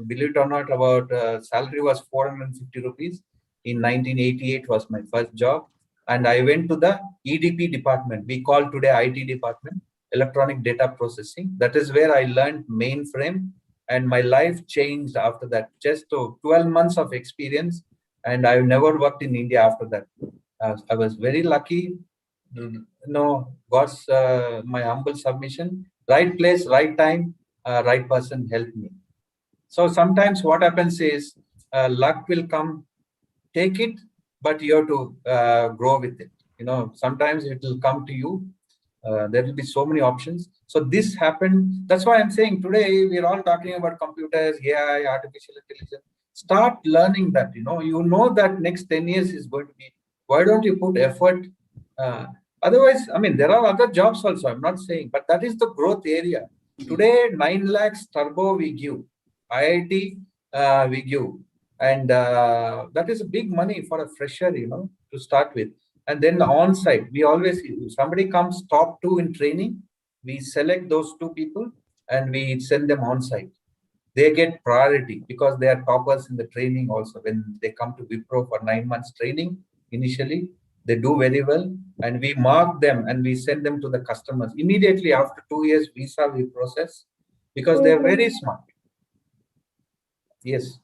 [SPEAKER 1] believe it or not, about salary was 450 rupees. In 1988 was my first job. And I went to the EDP department. We call today IT department, electronic data processing. That is where I learned mainframe, and my life changed after that. Just 12 months of experience, and I've never worked in India after that. I was very lucky. No, God's my humble submission. Right place, right time, right person helped me. So sometimes what happens is luck will come, take it, but you have to grow with it. You know, sometimes it will come to you. There will be so many options. So this happened. That's why I'm saying today we're all talking about computers, AI, artificial intelligence. Start learning that. You know that next 10 years is going to be. Why don't you put effort? Otherwise, I mean, there are other jobs also. I'm not saying, but that is the growth area. Today, 9 lakhs turbo we give, IIT we give, and that is a big money for a fresher, you know, to start with. And then on-site, we always, if somebody comes top 2 in training, we select those 2 people and we send them on-site. They get priority because they are toppers in the training also. When they come to Wipro for 9 months training, initially, they do very well, and we mark them and we send them to the customers. Immediately after 2 years, visa we process because they're very smart. Yes.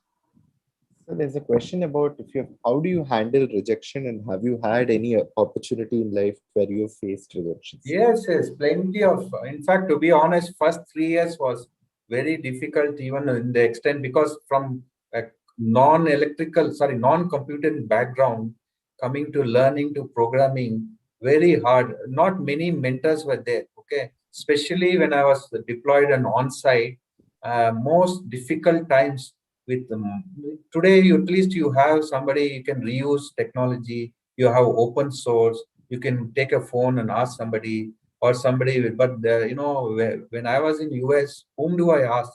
[SPEAKER 2] So there's a question about how do you handle rejection, and have you had any opportunity in life where you faced rejections?
[SPEAKER 1] Yes, plenty of. In fact, to be honest, first 3 years was very difficult, even in the extent, because from a non-computer background, coming to learning to programming, very hard. Not many mentors were there. Okay, especially when I was deployed and on-site, most difficult times with them. Today, at least you have somebody, you can reuse technology, you have open source, you can take a phone and ask somebody, or somebody will, but when I was in US, whom do I ask?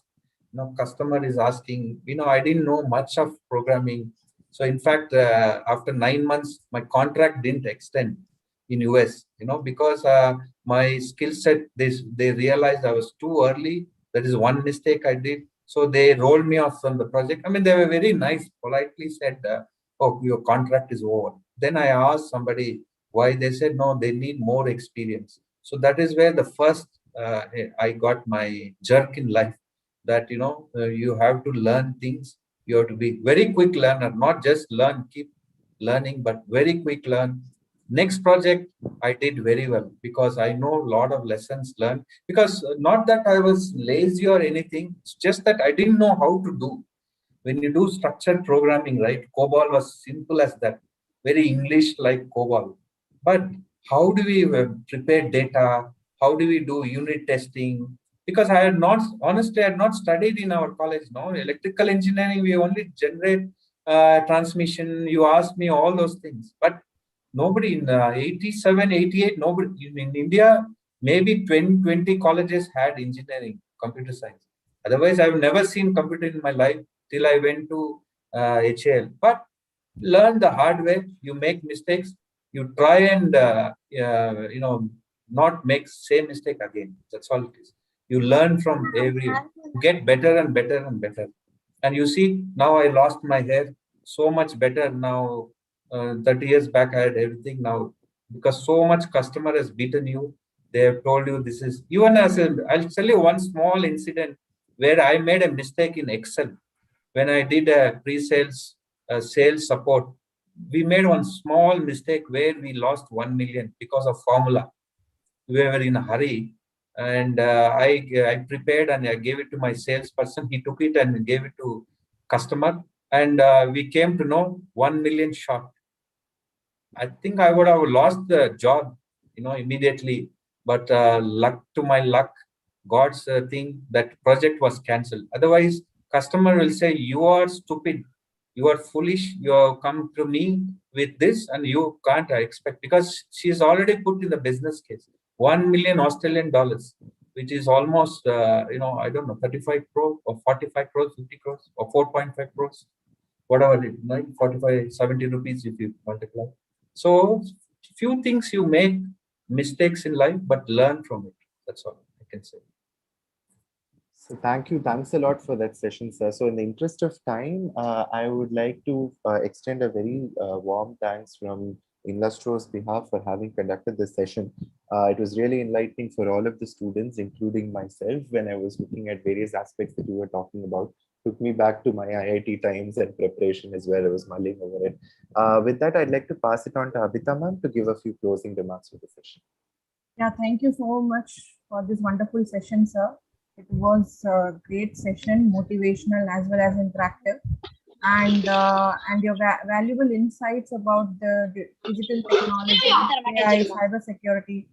[SPEAKER 1] Customer is asking, I didn't know much of programming. So in fact, after 9 months, my contract didn't extend in US, because my skill set, they realized I was too early. That is one mistake I did. So they rolled me off from the project. I mean, they were very nice, politely said, oh, your contract is over. Then I asked somebody why. They said, no, they need more experience. So that is where the first I got my jerk in life, that you have to learn things. You have to be very quick learner, not just keep learning, but very quick learn. Next project I did very well, because I know a lot of lessons learned, because not that I was lazy or anything, it's just that I didn't know how to do. When you do structured programming, right, COBOL was simple as that, very English like COBOL. But how do we prepare data? How do we do unit testing? Because I had not, honestly, I had not studied in our college. No, electrical engineering, we only generate transmission. You asked me all those things, but nobody in 87, 88, nobody in India, maybe 20 colleges had engineering, computer science. Otherwise, I've never seen computer in my life till I went to HAL. But learn the hard way. You make mistakes. You try and not make same mistake again. That's all it is. You learn from get better and better and better. And you see, now I lost my hair, so much better now. 30 years back, I had everything. Now, because so much customer has beaten you, they have told you this is, even as I'll tell you one small incident where I made a mistake in Excel. When I did a pre-sales sales support, we made one small mistake where we lost 1 million because of formula. We were in a hurry, and I prepared and I gave it to my salesperson. He took it and gave it to customer, and we came to know 1 million short. I think I would have lost the job, immediately. But luck to my luck, God's thing, that project was cancelled. Otherwise, customer will say, you are stupid, you are foolish, you have come to me with this and you can't expect, because she is already put in the business case. 1 million Australian dollars, which is almost, I don't know, 35 crores or 45 crores, 50 crores or 4.5 crores, whatever it is, like 45, 70 rupees if you multiply. So few things you make mistakes in life, but learn from it. That's all I can say.
[SPEAKER 2] So thank you. Thanks a lot for that session, sir. So in the interest of time, I would like to extend a very warm thanks from Inlustro's behalf for having conducted this session. It was really enlightening for all of the students, including myself, when I was looking at various aspects that you were talking about. Took me back to my IIT times and preparation as well. I was mulling over it. With that, I'd like to pass it on to Abhita ma'am to give a few closing remarks for the session.
[SPEAKER 5] Yeah, thank you so much for this wonderful session, sir. It was a great session, motivational as well as interactive, and your valuable insights about the digital technology, AI, cyber security.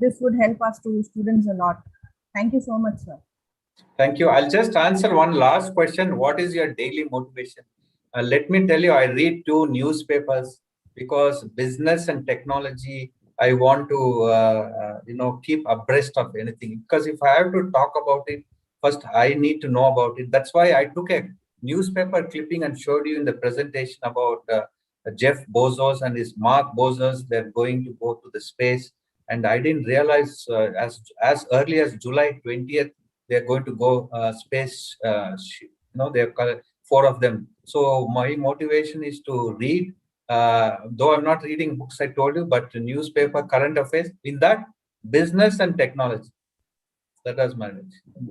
[SPEAKER 5] This would help us to students a lot. Thank you so much, sir.
[SPEAKER 1] Thank you. I'll just answer one last question. What is your daily motivation? Let me tell you, I read 2 newspapers, because business and technology, I want to, keep abreast of anything. Because if I have to talk about it, first I need to know about it. That's why I took a newspaper clipping and showed you in the presentation about Jeff Bezos and his Mark Bezos. They're going to go to the space. And I didn't realize as early as July 20th, they're going to go space. They've got 4 of them. So my motivation is to read. Though I'm not reading books, I told you, but newspaper, current affairs, in that business and technology. That was my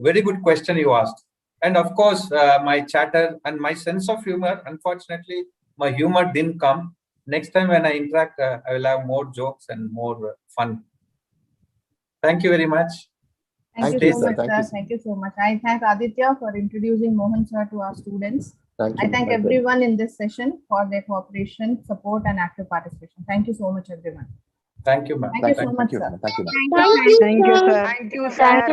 [SPEAKER 1] very good question you asked. And of course, my chatter and my sense of humor, unfortunately, my humor didn't come. Next time when I interact, I will have more jokes and more fun. Thank you very much.
[SPEAKER 5] Thank you so much, sir. Thank you so much. I thank Aditya for introducing Mohan sir to our students. I thank everyone in this session for their cooperation, support, and active participation. Thank you so much, everyone.
[SPEAKER 1] Thank you, ma'am.
[SPEAKER 5] Thank you so much, sir.
[SPEAKER 2] Thank you, ma'am.
[SPEAKER 6] Thank you, sir.
[SPEAKER 7] Thank you, sir.